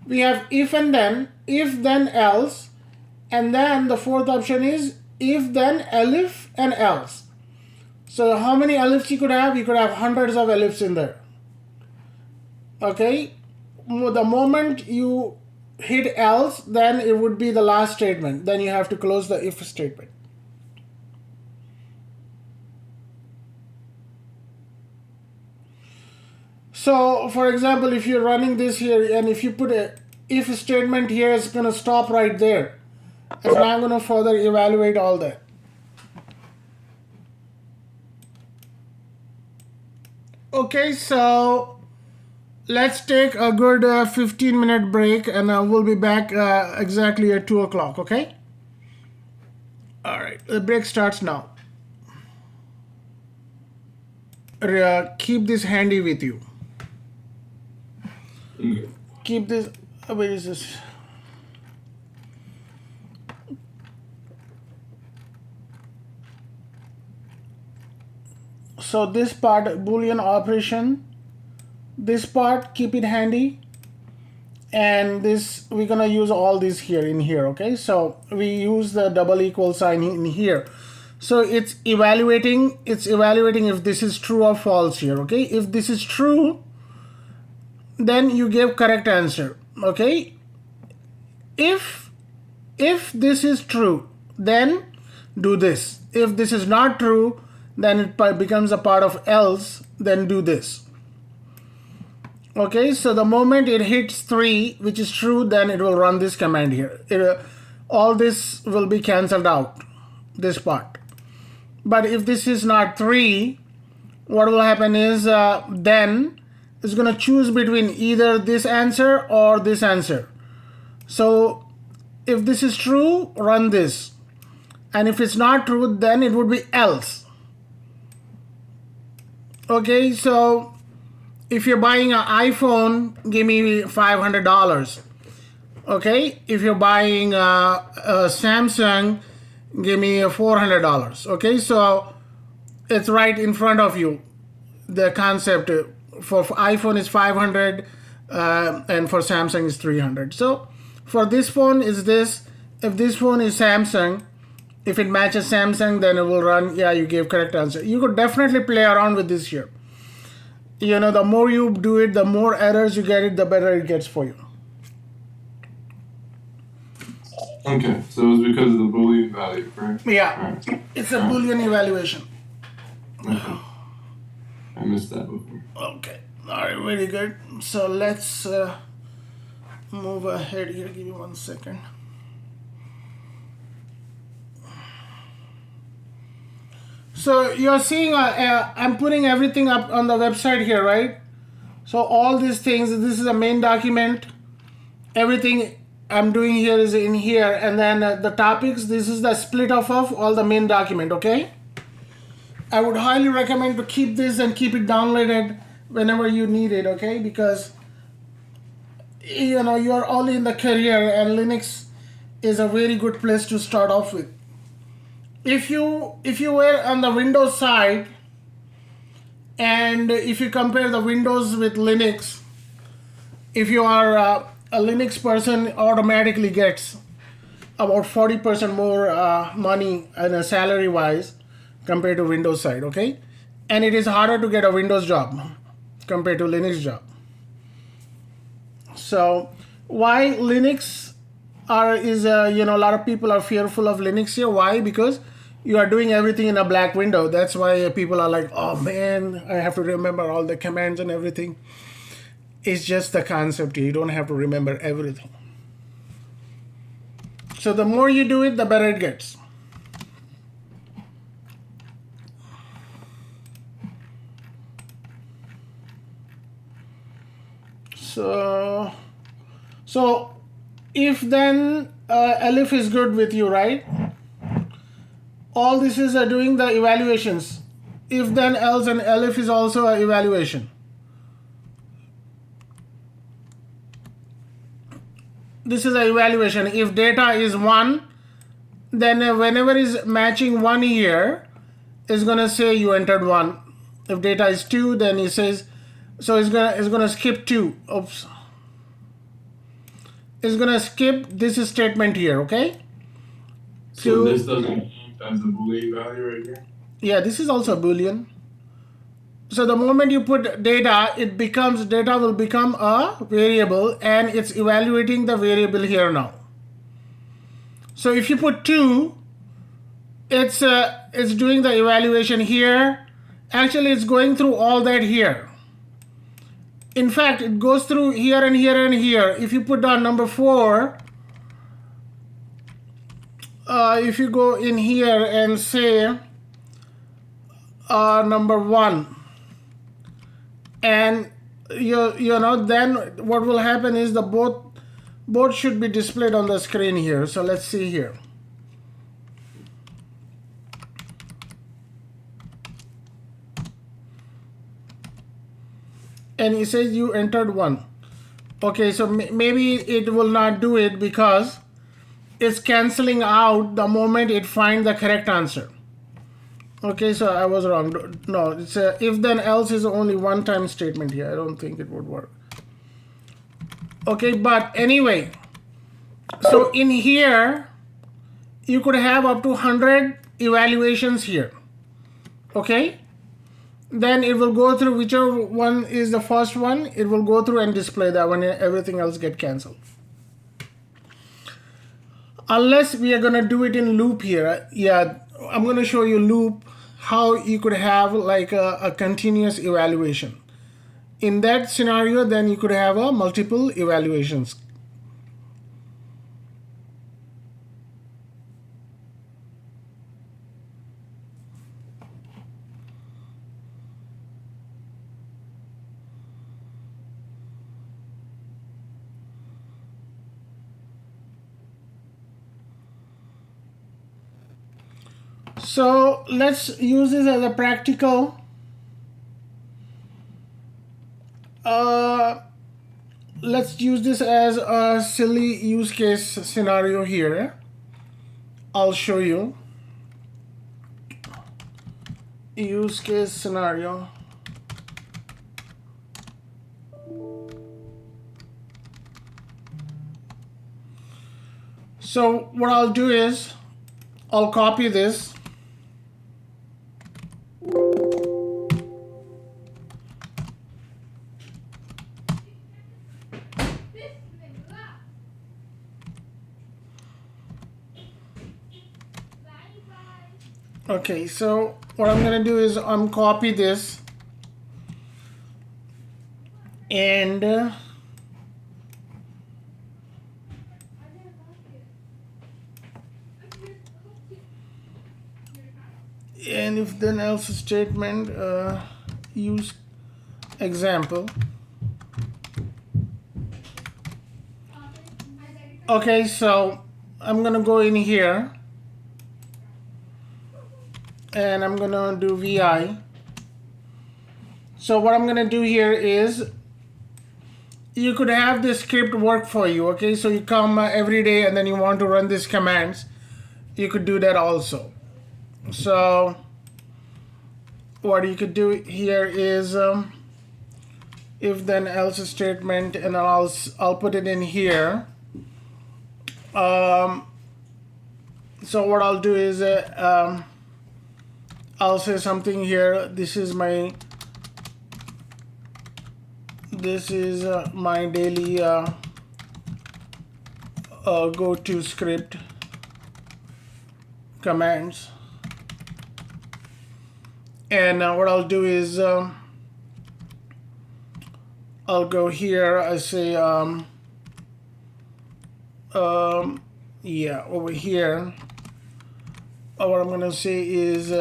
We have if and then, if then else, and then the 4th option is if then elif and else. So how many elifs you could have? You could have hundreds of elifs in there. Okay, the moment you hit else, then it would be the last statement. Then you have to close the if statement. So for example, if you're running this here and if you put a if statement here, it's going to stop right there. It's not going to further evaluate all that. Okay, so let's take a good 15-minute break, and we'll be back exactly at 2 o'clock, okay? All right, the break starts now. Keep this handy with you. Keep this, where is this? So this part, Boolean operation, this part, keep it handy. And this, we're gonna use all this here in here, okay? So we use the double equal sign in here. So it's evaluating if this is true or false here, okay? If this is true, then you give correct answer, okay? If this is true, then do this. If this is not true, then it becomes a part of else, then do this. Okay, so the moment it hits 3, which is true, then it will run this command here. All this will be cancelled out, this part. But if this is not 3, what will happen is then it's going to choose between either this answer or this answer. So if this is true, run this. And if it's not true, then it would be else. Okay, so if you're buying an iPhone, give me $500. Okay, if you're buying a Samsung, give me $400. Okay, so it's right in front of you. The concept for iPhone is 500 and for Samsung is 300. So for this phone is this. If this phone is Samsung, if it matches Samsung, then it will run. Yeah, you gave correct answer. You could definitely play around with this here. You know, the more you do it, the more errors you get it, the better it gets for you. Okay, so it's because of the Boolean value, correct? Yeah, right. It's a Boolean evaluation. Okay. I missed that before. Okay, all right, very good. So let's move ahead here. Give me 1 second. So you're seeing, I'm putting everything up on the website here, right? So all these things, this is a main document. Everything I'm doing here is in here. And then the topics, this is the split off of all the main document, okay? I would highly recommend to keep this and keep it downloaded whenever you need it, okay? Because, you know, you're all in the career and Linux is a very good place to start off with. If you were on the Windows side, and if you compare the Windows with Linux, if you are a Linux person, automatically gets about 40% more money and a salary wise compared to Windows side, okay? And it is harder to get a Windows job compared to Linux job. So why Linux is you know, a lot of people are fearful of Linux here. Why? Because you are doing everything in a black window. That's why people are like, oh man, I have to remember all the commands and everything. It's just the concept. You don't have to remember everything. So the more you do it, the better it gets. So if then Elif is good with you, right? All this is doing the evaluations. If then else and Elif is also an evaluation. This is an evaluation. If data is 1, then whenever is matching 1 here, it's gonna say you entered 1. If data is 2, then it says, so it's gonna skip 2. Oops. It's gonna skip this statement here, okay? So this doesn't count as a Boolean value right here? Yeah, this is also a Boolean. So the moment you put data, data will become a variable, and it's evaluating the variable here now. So if you put 2, it's doing the evaluation here. Actually, it's going through all that here. In fact, it goes through here and here and here. If you put down number 4, if you go in here and say number 1, and you know, then what will happen is the both should be displayed on the screen here. So let's see here. And it says you entered 1. Okay, so maybe it will not do it because it's canceling out the moment it finds the correct answer. Okay, so I was wrong. No, it's a if then else is only one-time statement here. I don't think it would work. Okay, but anyway, so in here you could have up to 100 evaluations here. Okay, then it will go through whichever one is the first one. It will go through and display that when everything else get canceled. Unless we are gonna do it in loop here. Yeah, I'm gonna show you loop, how you could have like a continuous evaluation. In that scenario, then you could have a multiple evaluations. So let's use this as a practical. Let's use this as a silly use case scenario here. I'll show you. Use case scenario. So what I'll do is I'll copy this. Okay, so what I'm gonna do is copy this and if then else statement, use example. Okay, so I'm gonna go in here and I'm gonna do VI. So what I'm gonna do here is you could have this script work for you. Okay, so you come every day and then you want to run these commands, you could do that also. So what you could do here is if then else statement, and I'll put it in here. So what I'll do is I'll say something here. This is my daily go-to script commands. And what I'll do is I'll go here. I say yeah, over here. What I'm gonna say is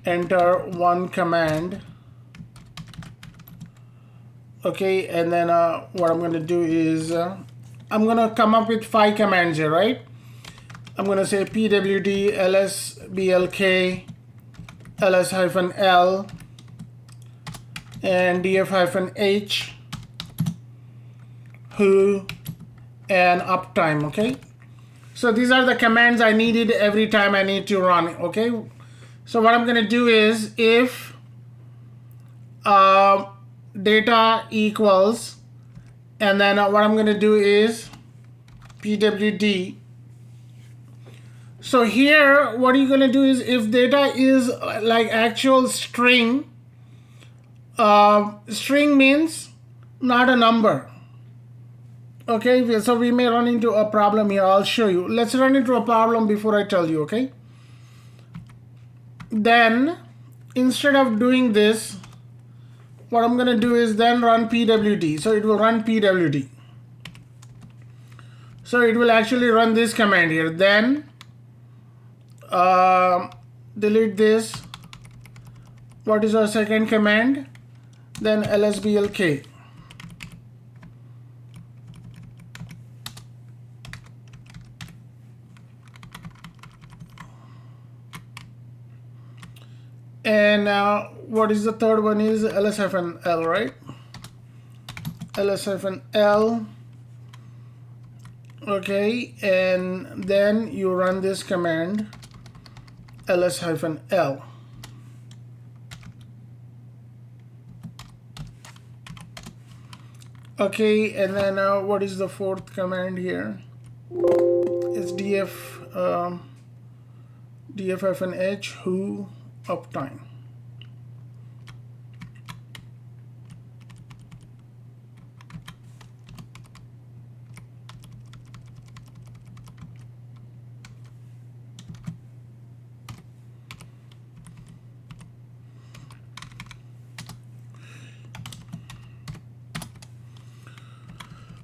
enter 1 command. Okay, and then what I'm gonna do is I'm gonna come up with 5 commands here, right? I'm gonna say pwd ls-blk ls-l and df-h who and uptime. Okay, so these are the commands I needed every time I need to run. Okay, so what I'm gonna do is if data equals, and then what I'm gonna do is pwd. So here what you're gonna do is if data is like actual string, string means not a number. Okay, so we may run into a problem here. I'll show you. Let's run into a problem before I tell you. Okay, then instead of doing this, what I'm going to do is then run pwd. So it will run pwd. So it will actually run this command here. Then delete this. What is our second command? Then lsblk. And what is the third one is ls-l, right? ls-l. Okay, and then you run this command ls-l. Okay, and then what is the fourth command here? It's df-h who uptime.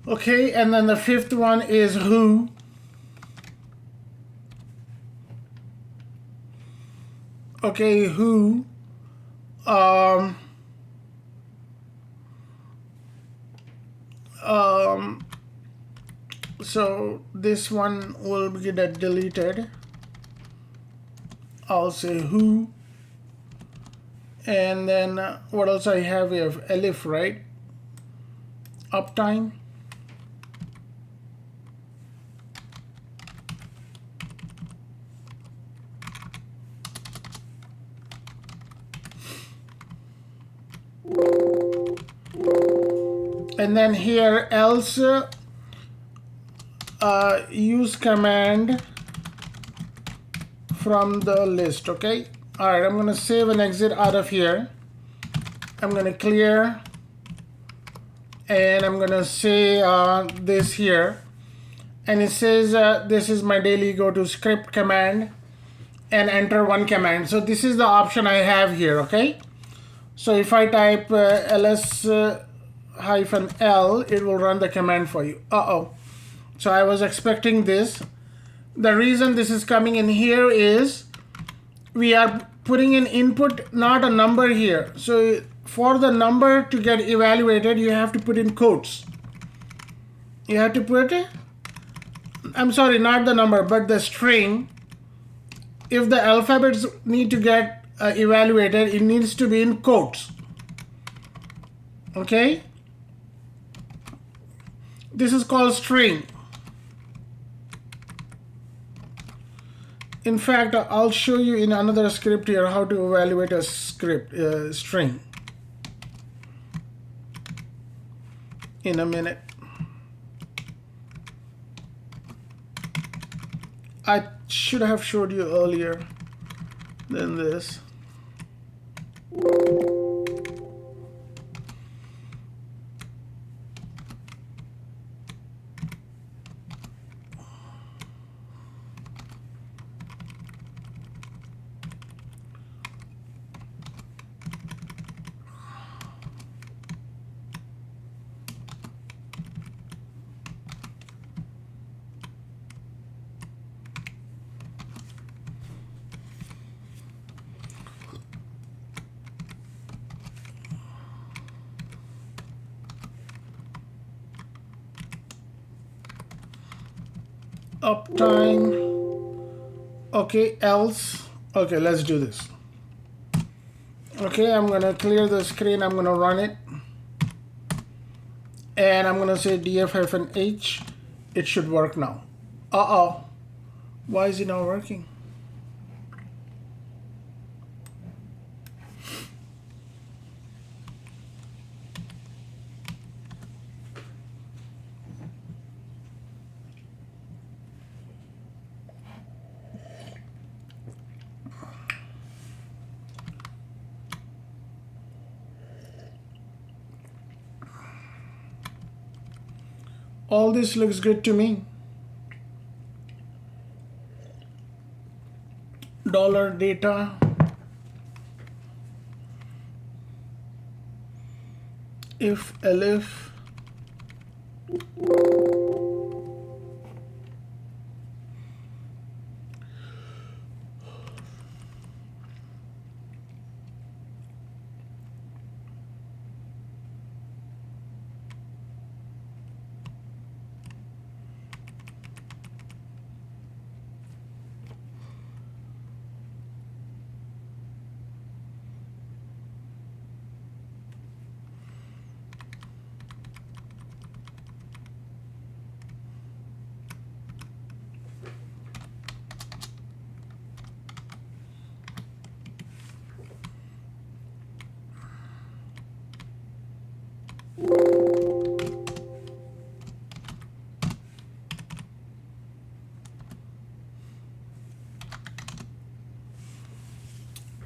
Okay, and then the fifth one is who. Okay, who. So this one will get deleted. I'll say who. And then what else I have? We have elif, right? Uptime. And then here else use command from the list. Okay, all right, I'm gonna save and exit out of here. I'm gonna clear, and I'm gonna say this here, and it says this is my daily go to script command, and enter one command. So this is the option I have here. Okay, so if I type ls-l, it will run the command for you. So I was expecting this. The reason this is coming in here is we are putting an input, not a number here. So for the number to get evaluated, you have to put in quotes. You have to put, I'm sorry, not the number, but the string. If the alphabets need to get evaluated, it needs to be in quotes. Okay? This is called string. In fact, I'll show you in another script here how to evaluate a string in a minute. I should have showed you earlier than this. Uptime. Okay, else. Okay, let's do this. Okay, I'm gonna clear the screen. I'm gonna run it, and I'm gonna say df-h. It should work now. Why is it not working? All this looks good to me. Dollar data. if elif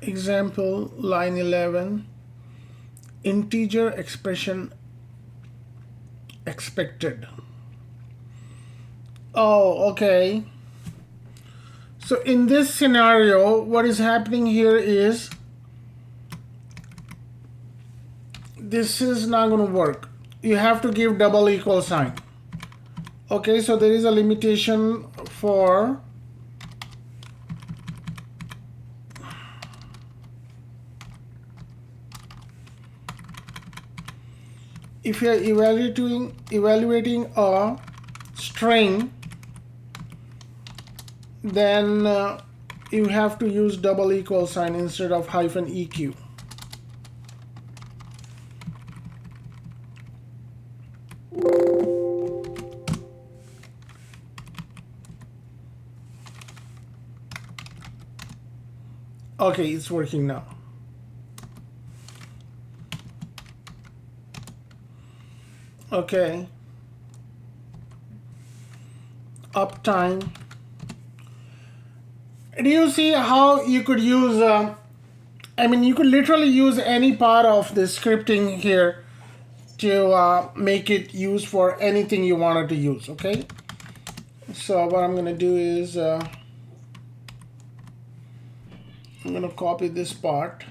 example line 11 integer expression expected. Oh, okay. So in this scenario, what is happening here is this is not going to work. You have to give double equal sign. Okay, so there is a limitation for if you are evaluating a string, then you have to use double equal sign instead of hyphen EQ. Okay, it's working now. Okay. Uptime. Do you see how you could use, I mean, you could literally use any part of the scripting here to make it use for anything you wanted to use, okay? So what I'm gonna do is, I'm gonna copy this part.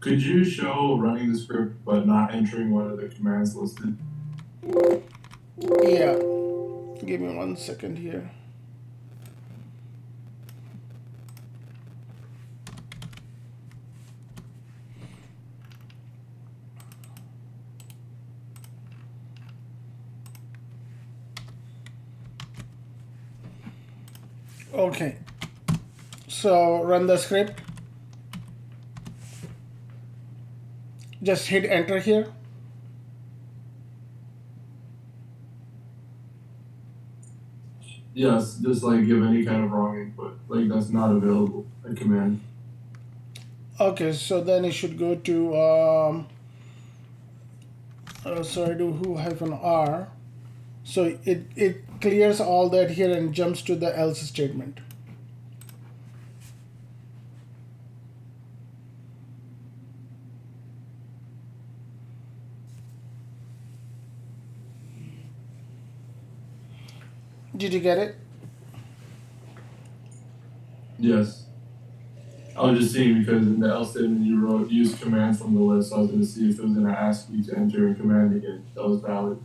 Could you show running the script but not entering one of the commands listed? Yeah, give me 1 second here. Okay, so run the script. Just hit enter here. Yes, just like give any kind of wrong input, like that's not available, a command. Okay, so then it should go to, sorry, do who hyphen R. So it clears all that here and jumps to the else statement. Did you get it? Yes. I was just seeing because in the else statement you wrote use command from the list, so I was going to see if it was going to ask you to enter a command again. That was valid.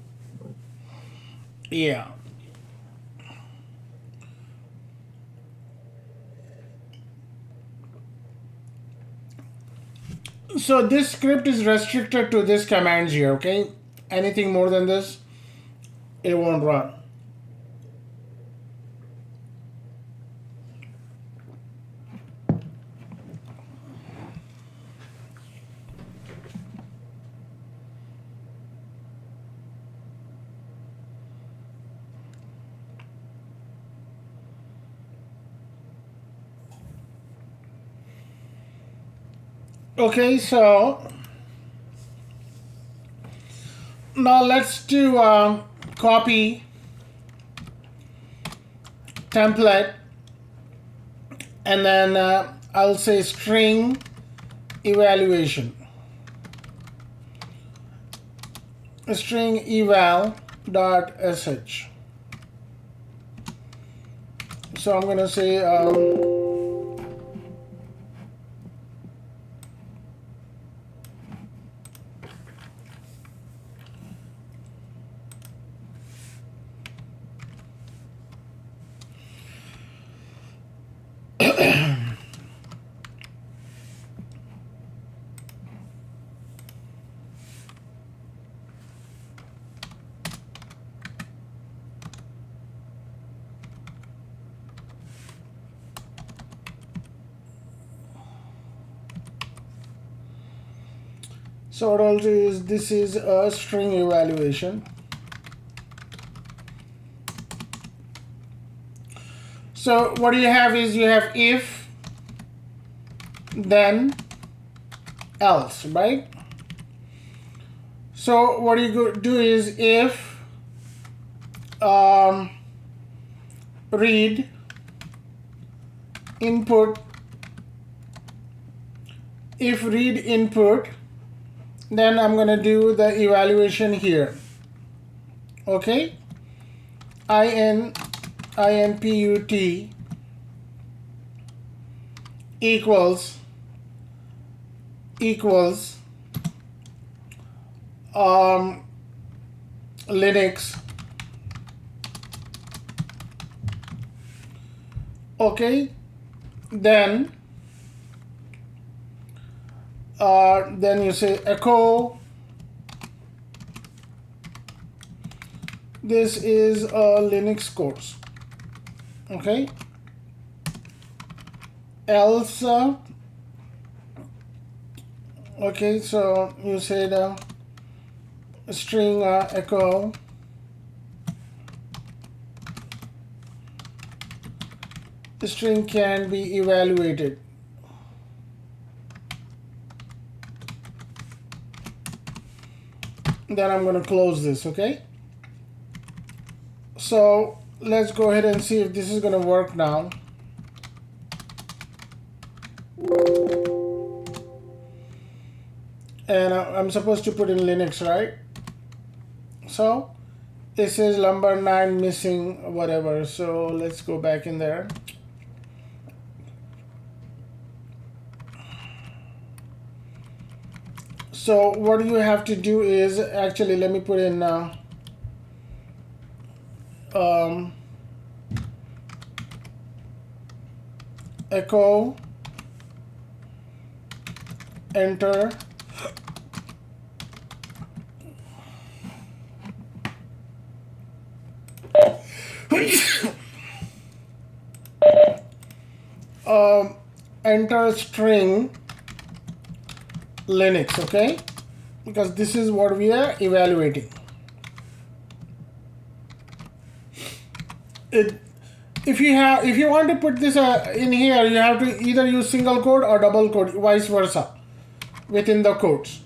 Yeah. So this script is restricted to this commands here, okay? Anything more than this, it won't run. Okay, so now let's do copy template, and then I'll say string evaluation, string eval dot sh. So I'm gonna say so what I'll do is this is a string evaluation. So what you have is you have if, then, else, right? So what you do is if read input, if read input, then I'm gonna do the evaluation here. Okay, input equals Linux. Okay, then you say echo, this is a Linux course. Okay, else okay, so you say the string echo the string can be evaluated. Then I'm going to close this. Okay, so let's go ahead and see if this is going to work now. And I'm supposed to put in Linux, right? So this is number 9 missing whatever, so let's go back in there. So what you have to do is, actually let me put in echo enter enter string Linux. Okay, because this is what we are evaluating. If you want to put this in here, you have to either use single quote or double quote, vice versa, within the quotes.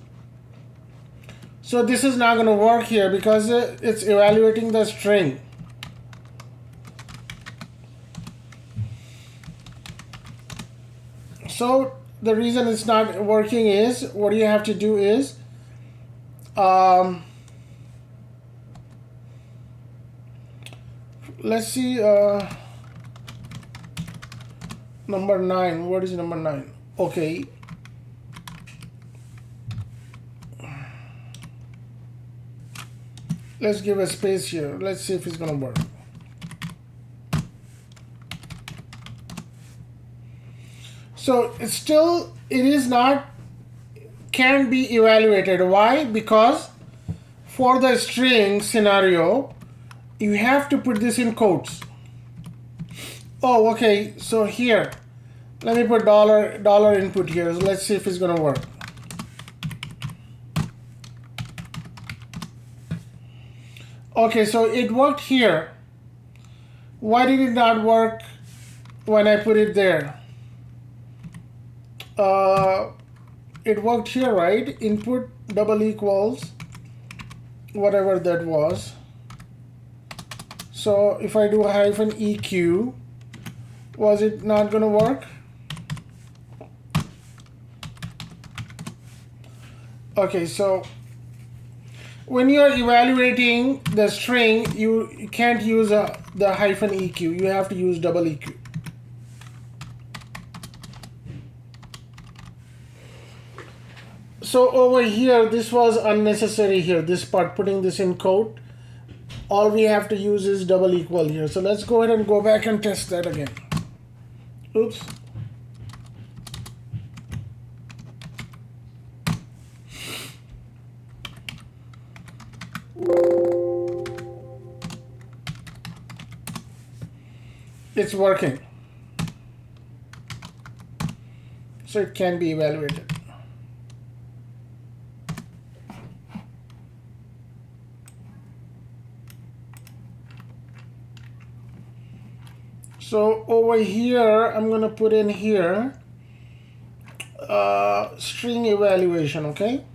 So this is not going to work here because it's evaluating the string. So the reason it's not working is, what you have to do is let's see, number 9. What is number 9? Okay, let's give a space here. Let's see if it's gonna work. So it's still, it is not, can be evaluated. Why? Because for the string scenario, you have to put this in quotes. Oh, okay, so here, let me put dollar input here. So let's see if it's gonna work. Okay, so it worked here. Why did it not work when I put it there? It worked here, right? Input double equals whatever that was. So if I do -eq, was it not gonna work? Okay, so when you're evaluating the string, you can't use the hyphen EQ. You have to use double EQ. So over here, this was unnecessary here, this part, putting this in quote. All we have to use is double equal here. So let's go ahead and go back and test that again. Oops. It's working. So it can be evaluated. So over here, I'm gonna put in here string evaluation, okay?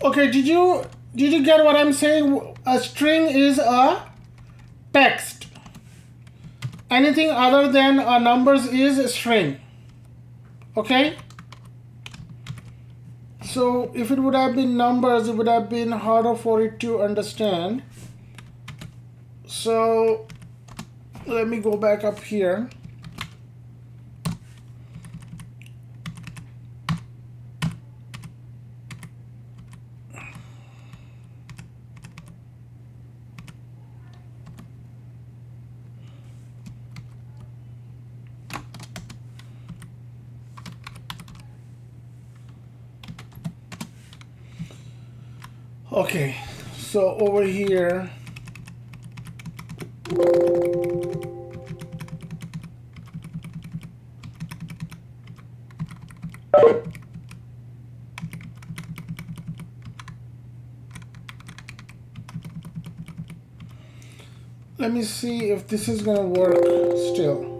Okay, did you get what I'm saying? A string is a text. Anything other than numbers is a string. Okay? So if it would have been numbers, it would have been harder for it to understand. So let me go back up here. Okay, so over here, let me see if this is gonna work still.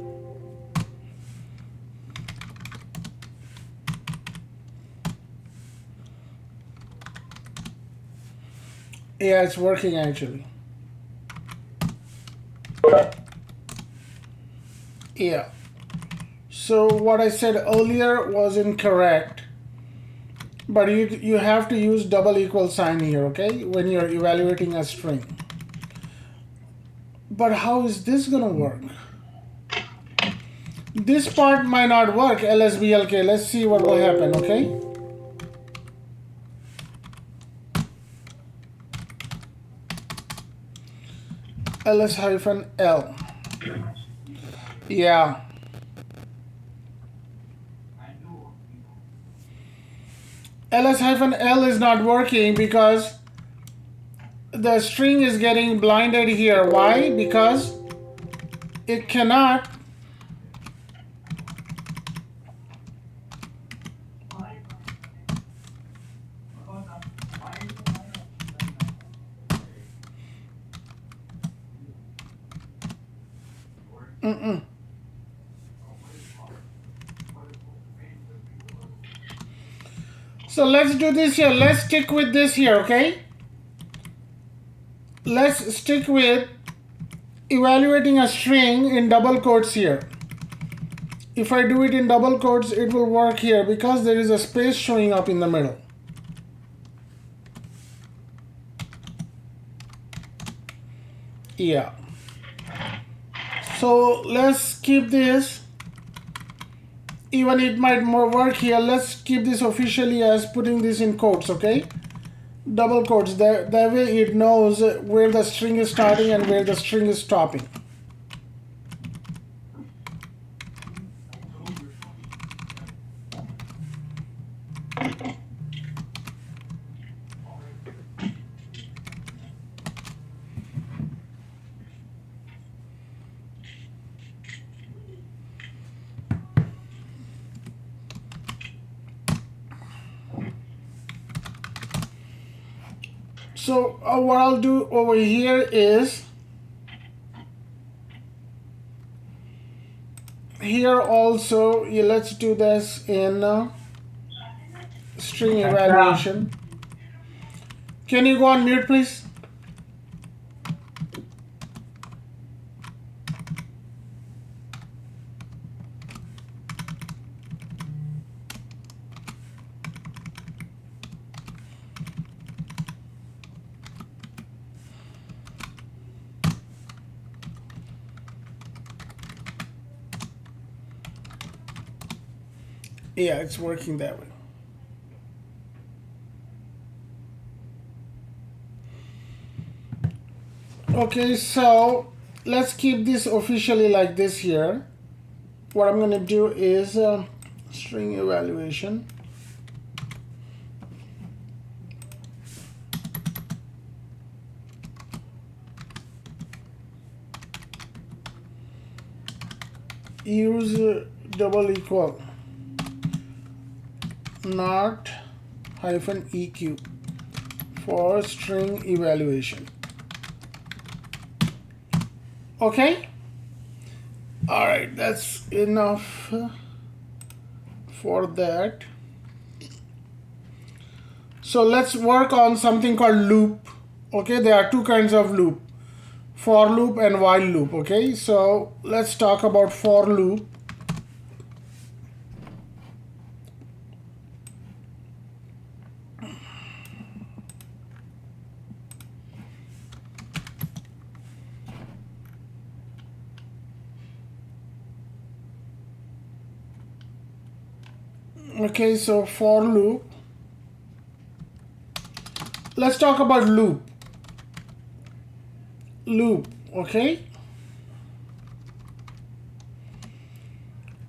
Yeah, it's working actually. Yeah. So what I said earlier was incorrect, but you have to use double equal sign here, okay, when you're evaluating a string. But how is this gonna work? This part might not work, LSBLK. Let's see what will happen, okay? ls-l. Yeah. ls-l is not working because the string is getting blinded here. Why? Because it cannot So let's do this here. Let's stick with this here, okay? Let's stick with evaluating a string in double quotes here. If I do it in double quotes, it will work here because there is a space showing up in the middle. Yeah. So let's keep this. Even it might more work here. Let's keep this officially as putting this in quotes, okay? Double quotes. That way it knows where the string is starting and where the string is stopping. So what I'll do over here is, here also, yeah, let's do this in string evaluation. Can you go on mute, please? Yeah, it's working that way. Okay, so let's keep this officially like this here. What I'm going to do is string evaluation. Use double equal not hyphen eq for string evaluation. Okay, all right, that's enough for that. So let's work on something called loop. Okay, there are two kinds of loop, for loop and while loop. Okay, so let's talk about for loop. Okay, so for loop. Let's talk about loop. Loop, okay?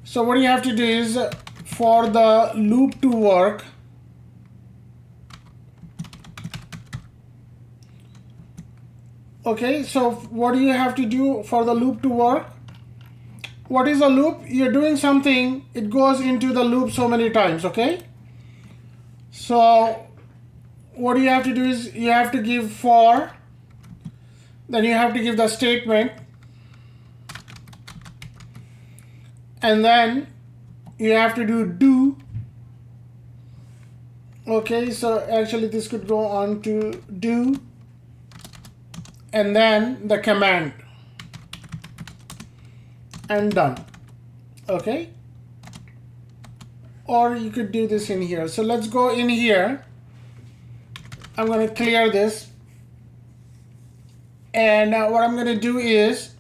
So what you have to do is for the loop to work, okay, so what do you have to do for the loop to work? What is a loop? You're doing something, it goes into the loop so many times, okay? So what you have to do is you have to give for, then you have to give the statement, and then you have to do. Okay, so actually this could go on to do, and then the command, and done. Okay, or you could do this in here. So let's go in here. I'm going to clear this, and what I'm going to do is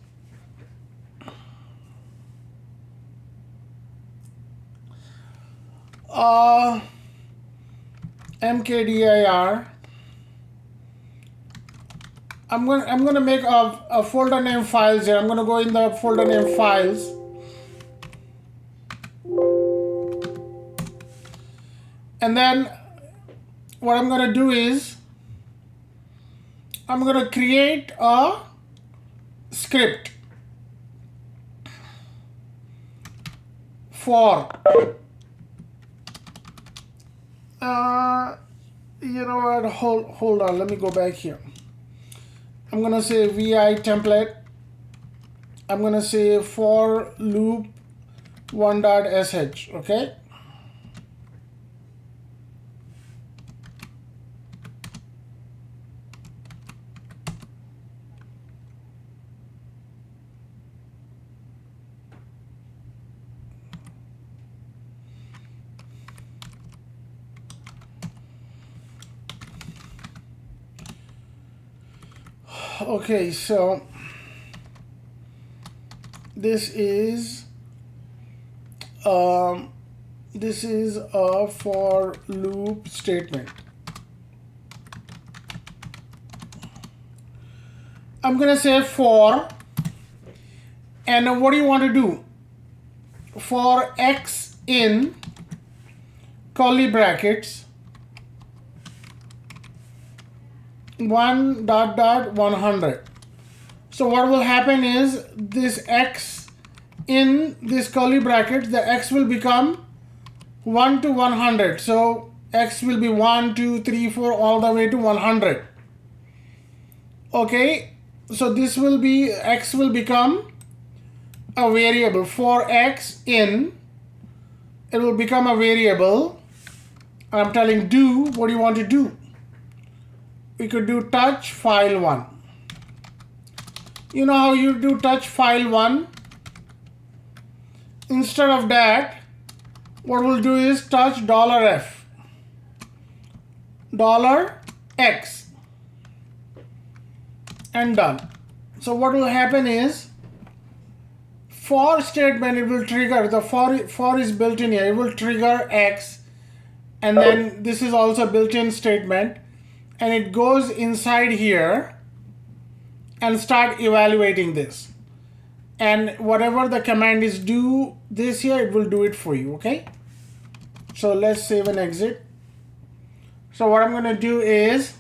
mkdir. I'm going to make a folder name files here. I'm going to go in the folder name files. And then what I'm going to do is I'm going to create a script for, you know what, hold on, let me go back here. I'm going to say vi template. I'm going to say for loop 1.sh, okay? Okay, so this is a for loop statement. I'm gonna say for, and what do you want to do? For x in curly brackets 1.100. So what will happen is this x in this curly brackets, the x will become 1 to 100. So x will be 1, 2, 3, 4 all the way to 100. Okay, so this will be, x will become a variable. For x in, it will become a variable. I'm telling do, what do you want to do? We could do touch file 1. You know how you do touch file 1? Instead of that, what we'll do is touch $f, $x, and done. So what will happen is for statement, it will trigger, the for is built in here, it will trigger X, and then this is also built-in statement, and it goes inside here and start evaluating this. And whatever the command is do this here, it will do it for you, okay? So let's save and exit. So what I'm gonna do is,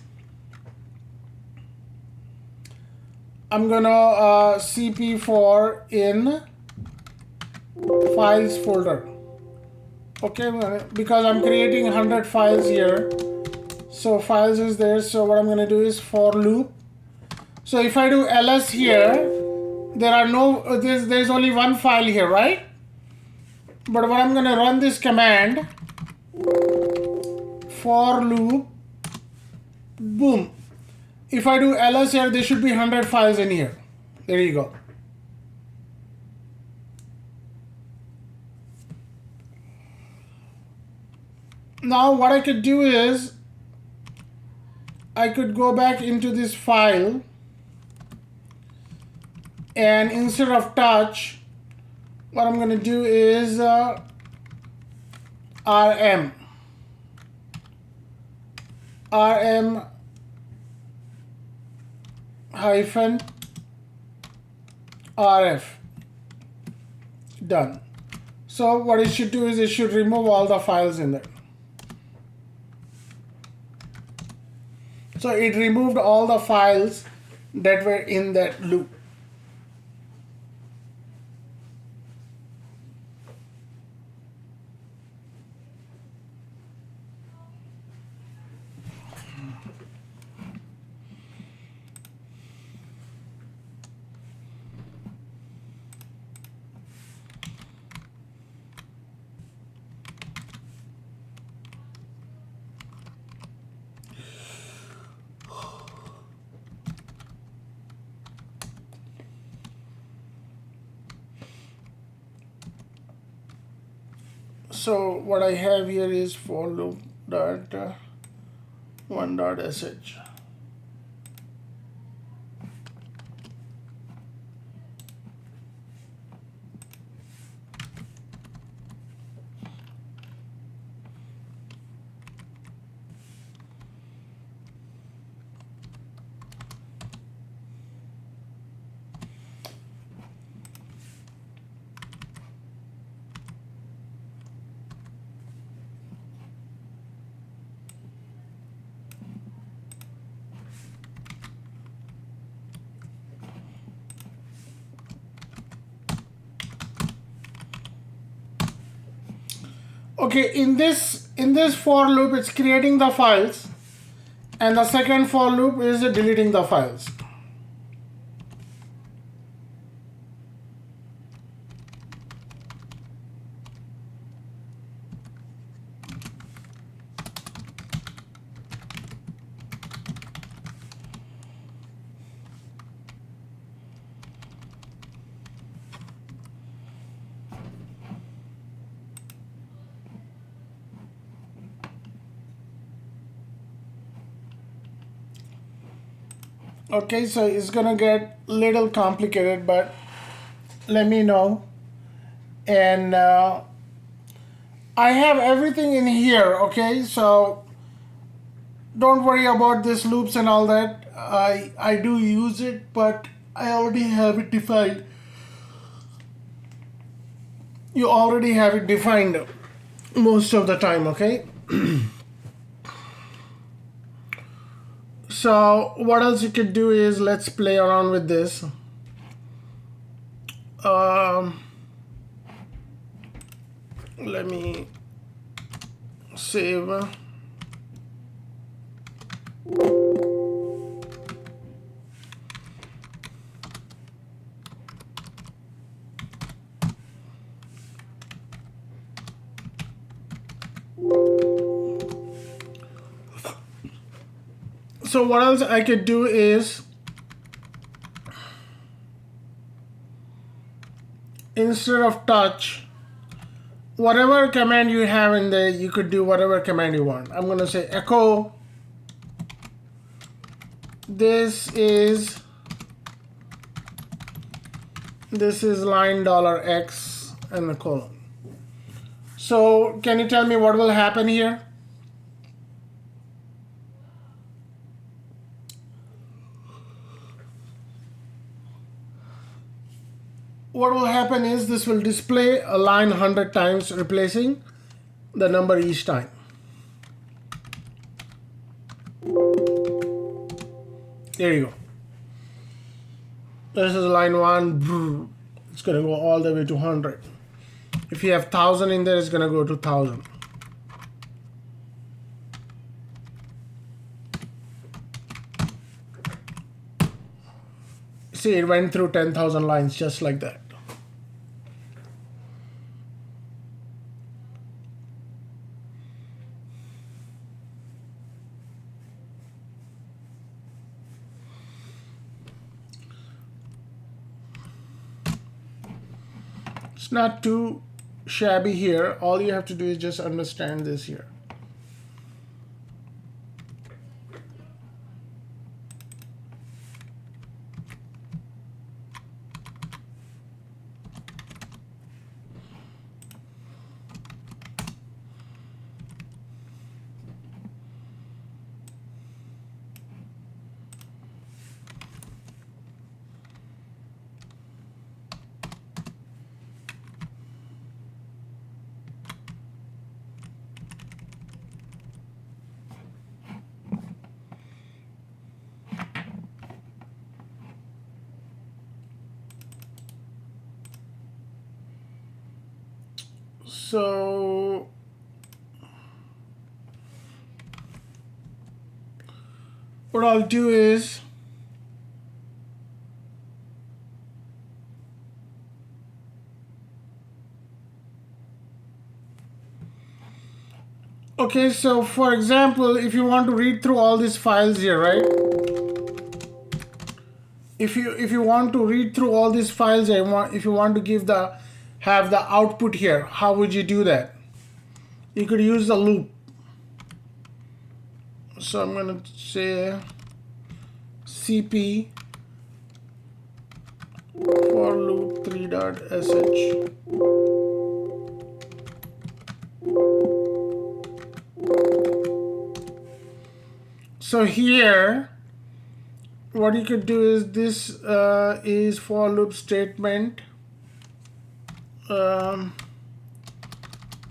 I'm gonna cp for in files folder. Okay, because I'm creating 100 files here. So files is there. So what I'm gonna do is for loop. So if I do ls here, there are no, there's only one file here, right? But when I'm gonna run this command, for loop, boom. If I do ls here, there should be 100 files in here. There you go. Now what I could do is, I could go back into this file, and instead of touch, what I'm going to do is rm hyphen rf. Done. So what it should do is, it should remove all the files in there. So it removed all the files that were in that loop. So what I have here is for loop dot one dot sh. Okay, in this for loop, it's creating the files, and the second for loop is deleting the files. Okay, so it's gonna get a little complicated, but let me know. And I have everything in here, okay? So don't worry about this loops and all that. I do use it, but I already have it defined. You already have it defined most of the time, okay? So what else you could do is, let's play around with this. Let me save. So what else I could do is, instead of touch, whatever command you have in there, you could do whatever command you want. I'm gonna say echo, this is This is line $x and the colon. So can you tell me what will happen here? What will happen is this will display a line 100 times, replacing the number each time. There you go. This is line 1. It's going to go all the way to 100. If you have 1000 in there, it's going to go to 1000. See, it went through 10,000 lines just like that. It's not too shabby here. All you have to do is just understand this here. So what I'll do is okay, so for example, if you want to read through all these files here, right? If you want to read through all these files here, if you want to have the output here, how would you do that? You could use the loop. So I'm going to say cp for loop 3.sh. So here, what you could do is this is for loop statement.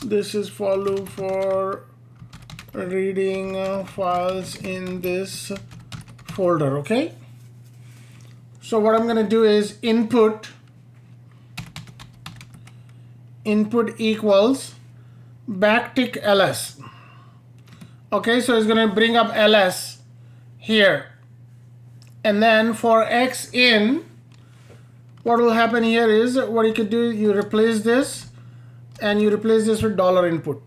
This is for loop for reading files in this folder. Okay. So what I'm going to do is input equals backtick ls. Okay, so it's going to bring up ls here, and then for x in, what will happen here is what you could do, you replace this and you replace this with $input.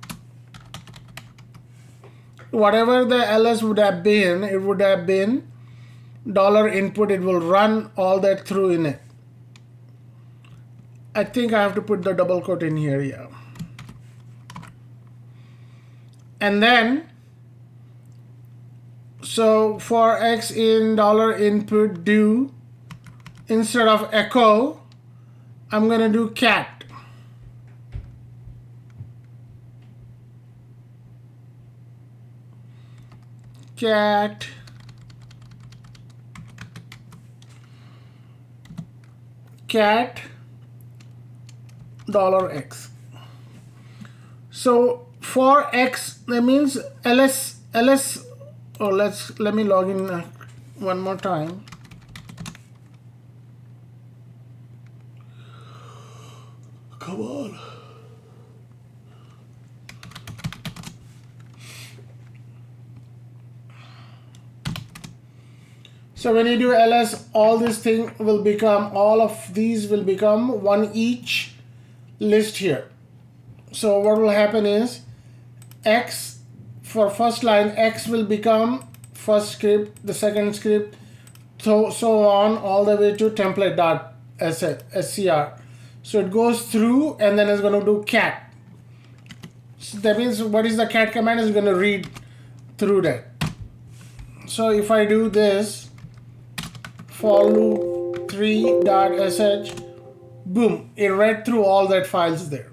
Whatever the ls would have been, it would have been $input. It will run all that through in it. I think I have to put the double quote in here, yeah. And then, so for x in $input do, instead of echo, I'm going to do cat. Cat $x. So for x, that means ls. Oh, let me log in one more time. Come on. So when you do ls, all of these will become one each list here. So what will happen is x, for first line, x will become first script, the second script, so on all the way to template.scr. So it goes through and then it's going to do cat. So that means what is the cat command is going to read through that. So if I do this for loop 3.sh Boom, it read through all that files there.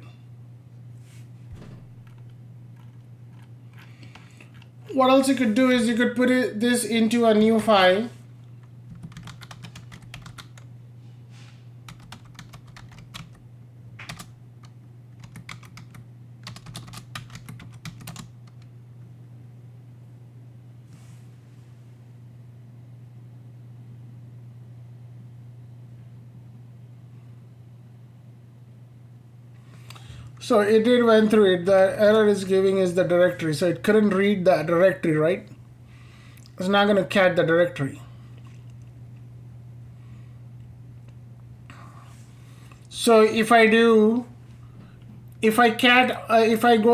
What else you could do is you could put this into a new file. So it did went through it. The error is giving is the directory. So it couldn't read the directory, right? It's not going to cat the directory. So if I go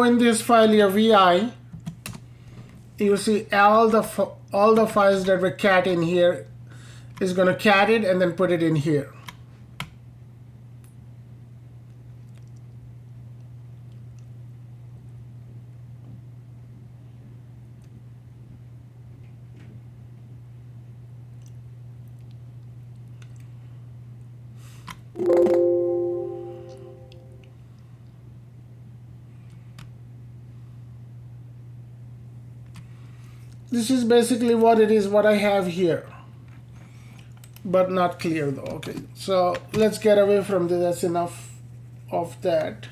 in this file here, vi, you see all the files that were cat in here is going to cat it and then put it in here. This is basically what it is, what I have here, but not clear though. Okay, so let's get away from this. That's enough of that.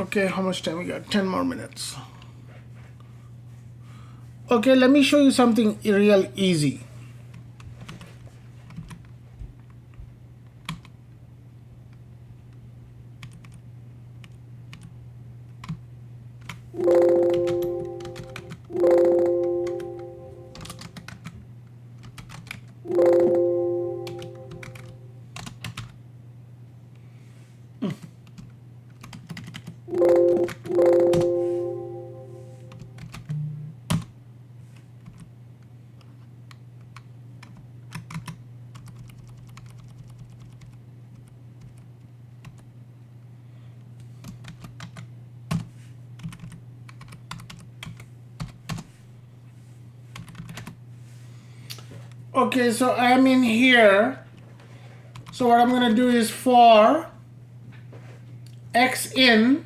Okay, how much time we got? 10 more minutes. Okay, let me show you something real easy. Okay, so I'm in here. So what I'm going to do is for x in,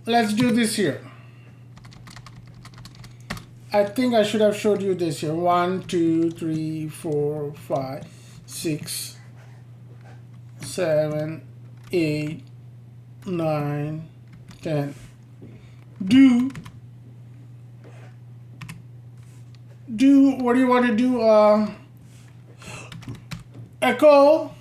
let's do this here. I think I should have showed you this here. 1, 2, 3, 4, 5, 6, 7, 8, 9, 10. Do what do you want to do? Echo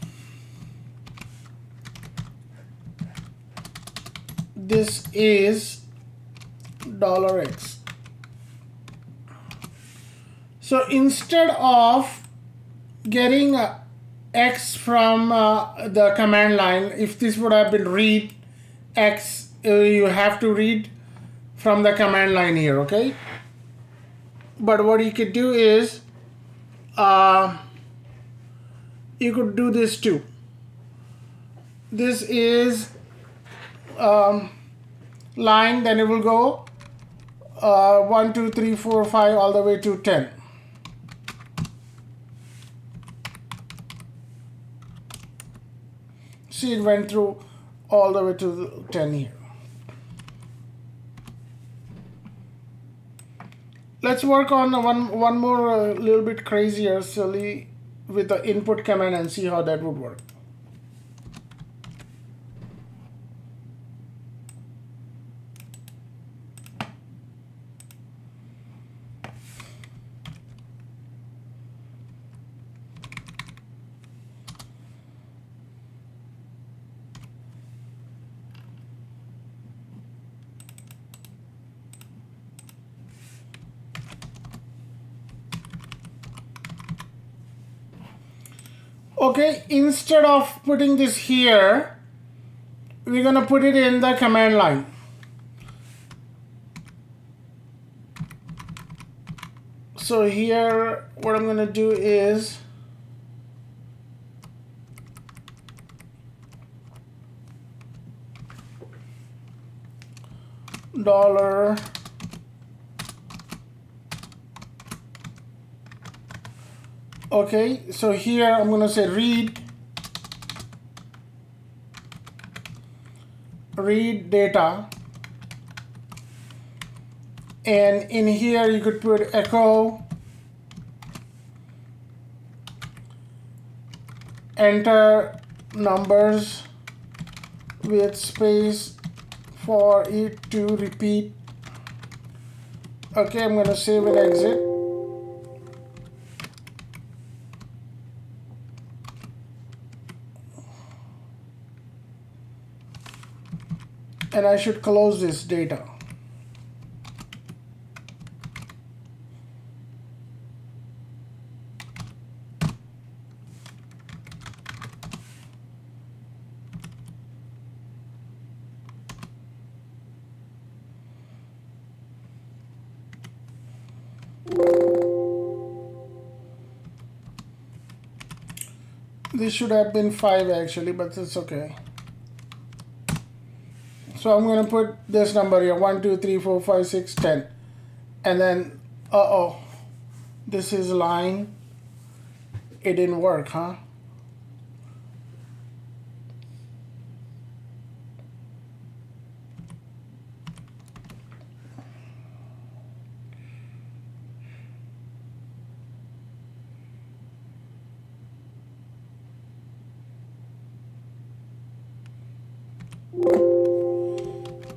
this is $x. So instead of getting x from the command line, if this would have been read x, you have to read from the command line here, okay? But what you could do is you could do this too. This is line, then it will go 1, 2, 3, 4, 5 all the way to 10. See, it went through all the way to 10 here. Let's work on one more little bit crazier, silly, with the input command and see how that would work. Okay, instead of putting this here, we're gonna put it in the command line. So here, what I'm gonna do is dollar okay, so here I'm gonna say read data, and in here you could put echo enter numbers with space for it to repeat. Okay, I'm gonna save and exit. And I should close this data. This should have been 5 actually, but it's okay. So I'm going to put this number here, 1, 2, 3, 4, 5, 6, 10. And then, this is line. It didn't work, huh?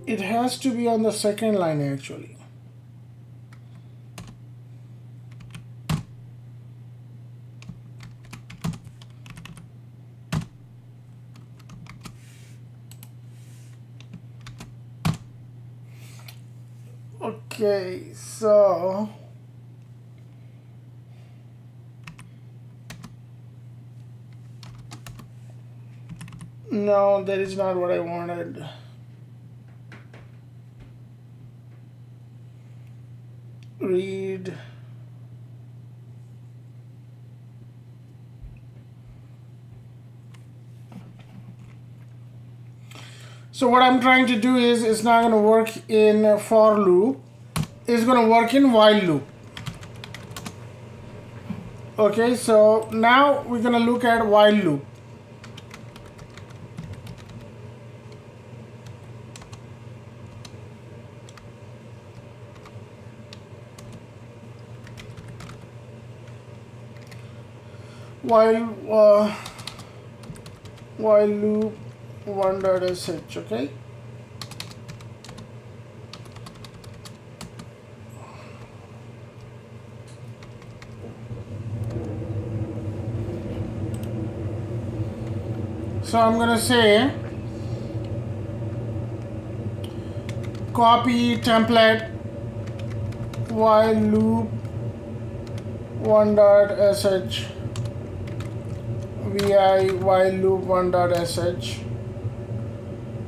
It has to be on the second line actually. Okay, so no, that is not what I wanted. Read so what I'm trying to do is it's not going to work in for loop, it's going to work in while loop. Okay, so now we're going to look at while loop. While loop 1.sh, okay? So I'm gonna say copy template while loop 1.sh vi while loop 1.sh.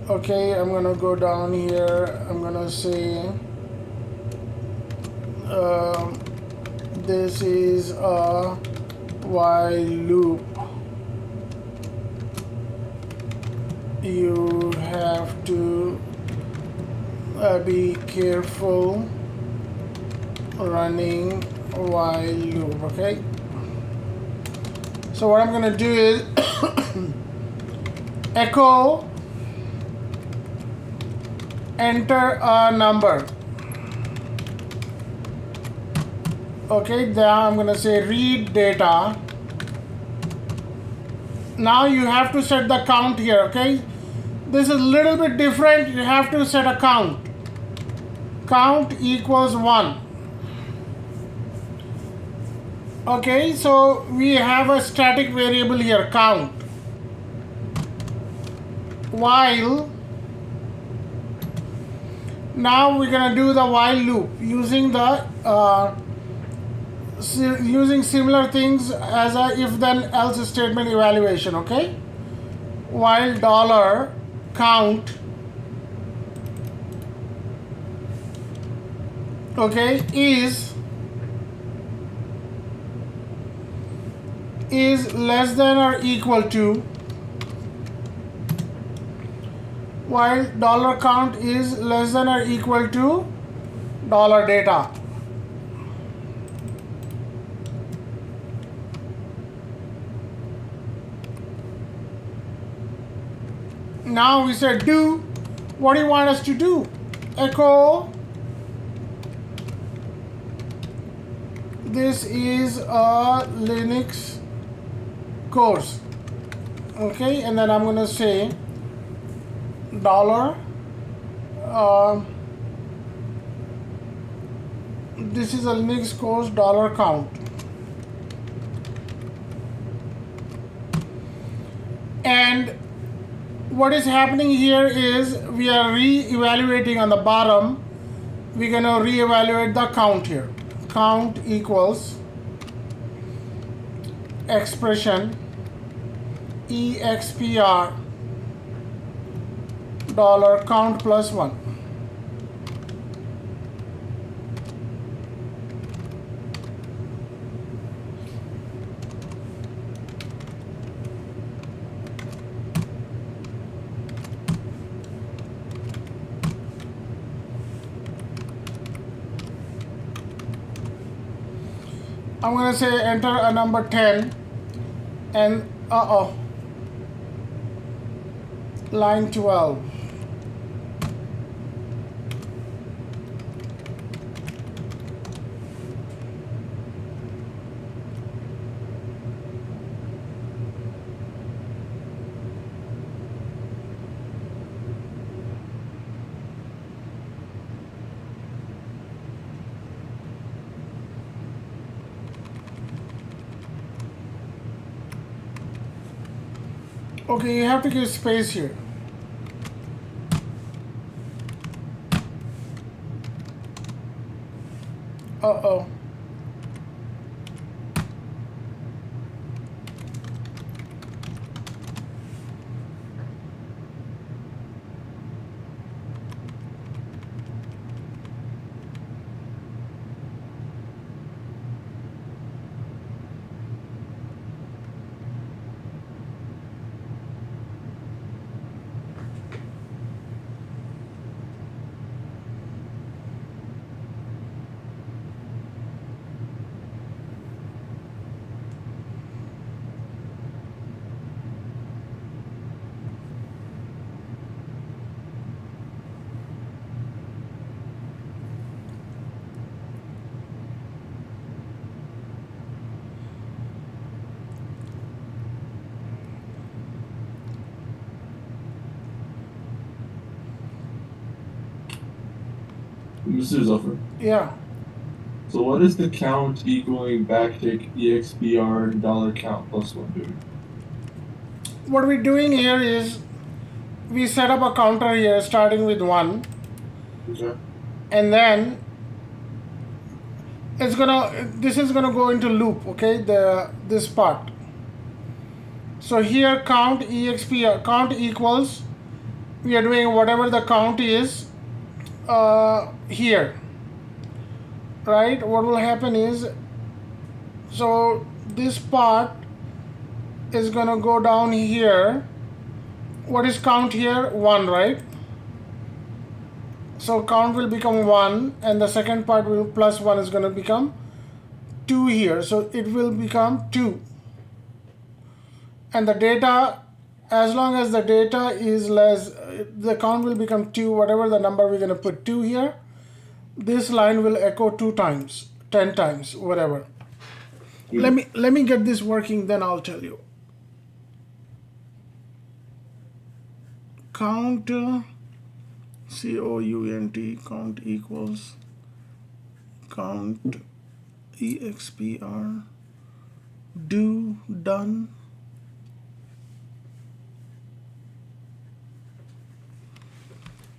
Okay, I'm gonna go down here. I'm gonna say this is a while loop. You have to be careful running while loop. Okay, so what I'm gonna do is echo enter a number. Okay, now I'm gonna say read data. Now you have to set the count here. Okay, this is a little bit different. You have to set a count. Count equals 1. Okay, so we have a static variable here, count, while. Now we're gonna do the while loop using the using similar things as a if then else statement evaluation. Okay, while dollar count, okay, is less than or equal to, while dollar count is less than or equal to dollar data. Now we said do. What do you want us to do? Echo. This is a Linux course. Okay, and then I'm going to say dollar. This is a Linux course dollar count. And what is happening here is we are re-evaluating on the bottom. We're going to re-evaluate the count here. Count equals expression expr dollar count plus 1. I'm going to say enter a number 10 and line 12. Okay, you have to give space here. Uh-oh. Mr. Zafar. Yeah. So what is the count equaling backtick expr dollar count plus 1 doing? What we're doing here is we set up a counter here starting with 1. Okay. And then this is gonna go into loop, okay, this part. So here count exp count equals, we are doing whatever the count is here, right? What will happen is, so this part is gonna go down here. What is count here? 1, right? So count will become 1, and the second part will plus 1 is going to become 2 here. So it will become 2. And the data, as long as the data is less, the count will become 2, whatever the number we're going to put 2 here. This line will echo 2 times, 10 times, whatever. Let me get this working, then I'll tell you. Count count count equals count expr do done.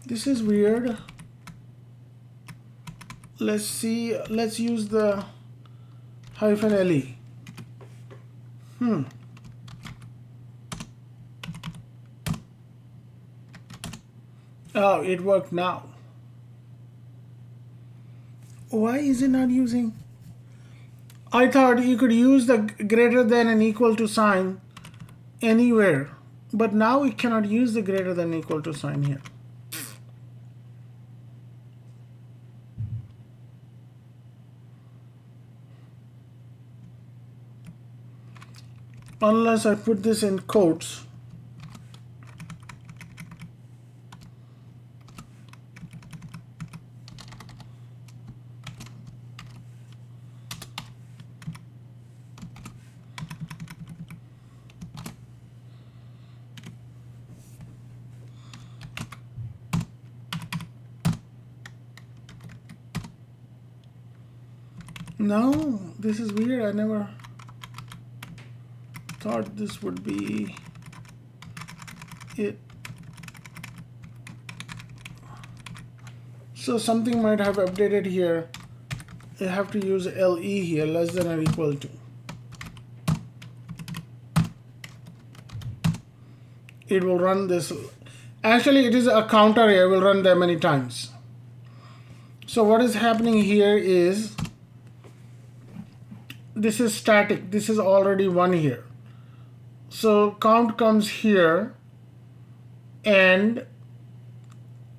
This is weird. Let's see, let's use the -le. Oh, it worked now. Why is it not using? I thought you could use the greater than and equal to sign anywhere, but now we cannot use the greater than equal to sign here. Unless I put this in quotes. No, this is weird. I never thought this would be it. So something might have updated here. I have to use LE here, less than or equal to. It will run this. Actually, it is a counter here. It will run that many times. So what is happening here is this is static. This is already 1 here. So count comes here, and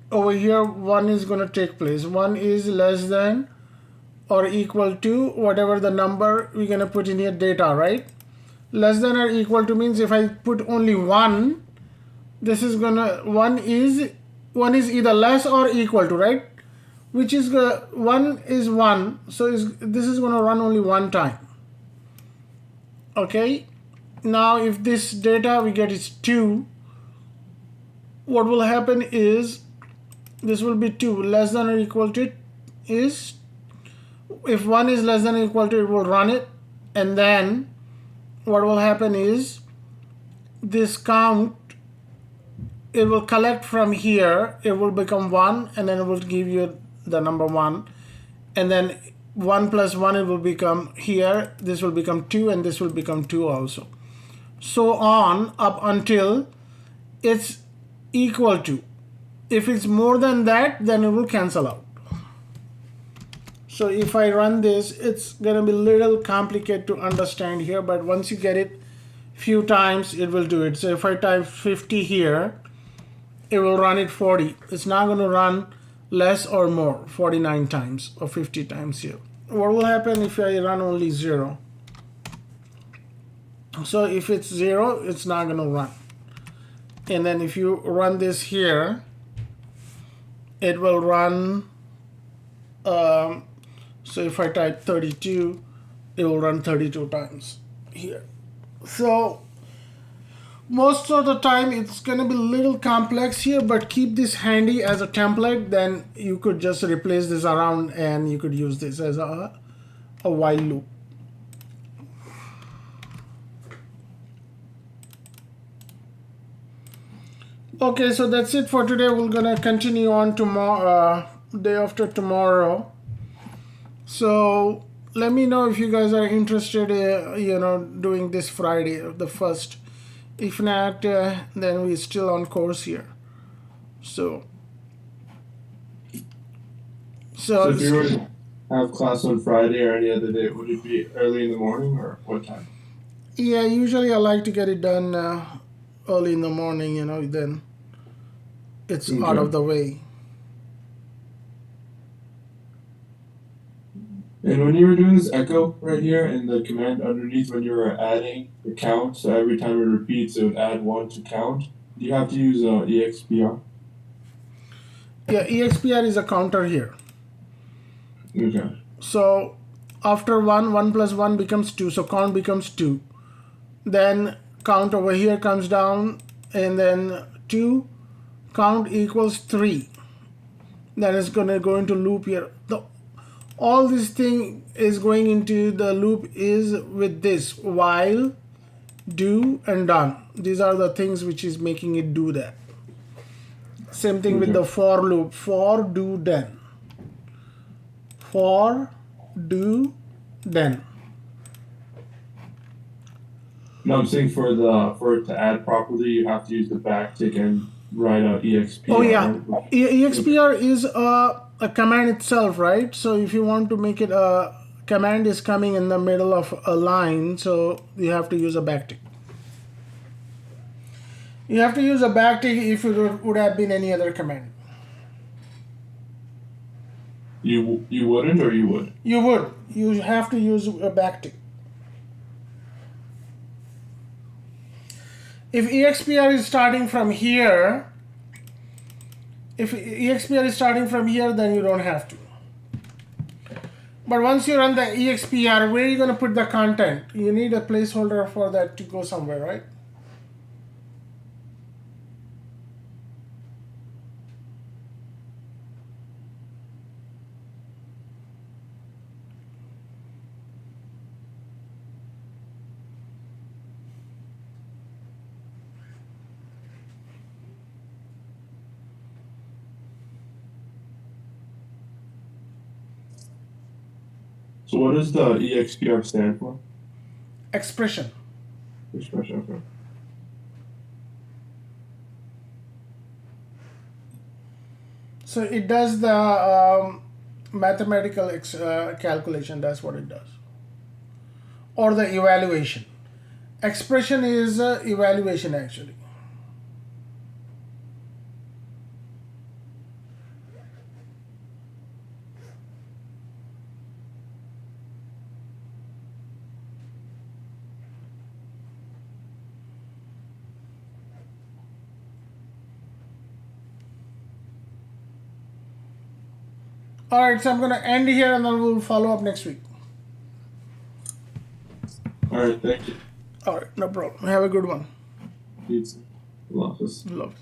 over here 1 is going to take place. 1 is less than or equal to whatever the number we're going to put in here, data, right? Less than or equal to means if I put only 1, this is gonna 1 is either less or equal to, right? Which is 1 is 1, so this is going to run only 1 time. Okay, now if this data we get is 2, what will happen is this will be 2. Less than or equal to is, if 1 is less than or equal to, it will run it, and then what will happen is this count, it will collect from here, it will become 1, and then it will give you the number 1, and then 1 plus 1, it will become here, this will become 2, and this will become 2 also, so on up until it's equal to. If it's more than that, then it will cancel out. So if I run this, it's gonna be a little complicated to understand here, but once you get it few times, it will do it. So if I type 50 here, it will run it 40. It's not gonna run less or more, 49 times or 50 times here. What will happen if I run only 0? So if it's 0, it's not gonna run. And then if you run this here, it will run, so if I type 32, it will run 32 times here. So most of the time it's going to be a little complex here, but keep this handy as a template. Then you could just replace this around and you could use this as a while loop. Okay, so that's it for today. We're gonna continue on tomorrow, day after tomorrow. So let me know if you guys are interested, doing this Friday, the 1st. If not, then we're still on course here. So if you were to have class on Friday or any other day, would it be early in the morning or what time? Yeah, usually I like to get it done early in the morning, then it's out of the way. And when you were doing this echo right here and the command underneath, when you were adding the count, so every time it repeats, it would add 1 to count. Do you have to use EXPR? Yeah, EXPR is a counter here. Okay. So after 1 plus 1 becomes 2, so count becomes 2. Then count over here comes down, and then 2, count equals 3. Then it's gonna go into loop here. All this thing is going into the loop is with this while, do, and done. These are the things which is making it do that. Same thing with the for loop. For, do, then. For, do, then. No, I'm saying for it to add properly, you have to use the backtick and write out expr. Oh yeah, expr is a command itself, right? So if you want to make it a command is coming in the middle of a line, so you have to use a backtick. You have to use a backtick if it would have been any other command. You wouldn't, or you would? You would. You have to use a backtick. If expr is starting from here, then you don't have to. But once you run the expr, where are you going to put the content? You need a placeholder for that to go somewhere, right? So what does the expr stand for? Expression. Expression. Okay. So it does the mathematical calculation. That's what it does. Or the evaluation. Expression is evaluation actually. All right, so I'm going to end here and then we'll follow up next week. All right, thank you. All right, no problem. Have a good one. Pizza. Love this. Love.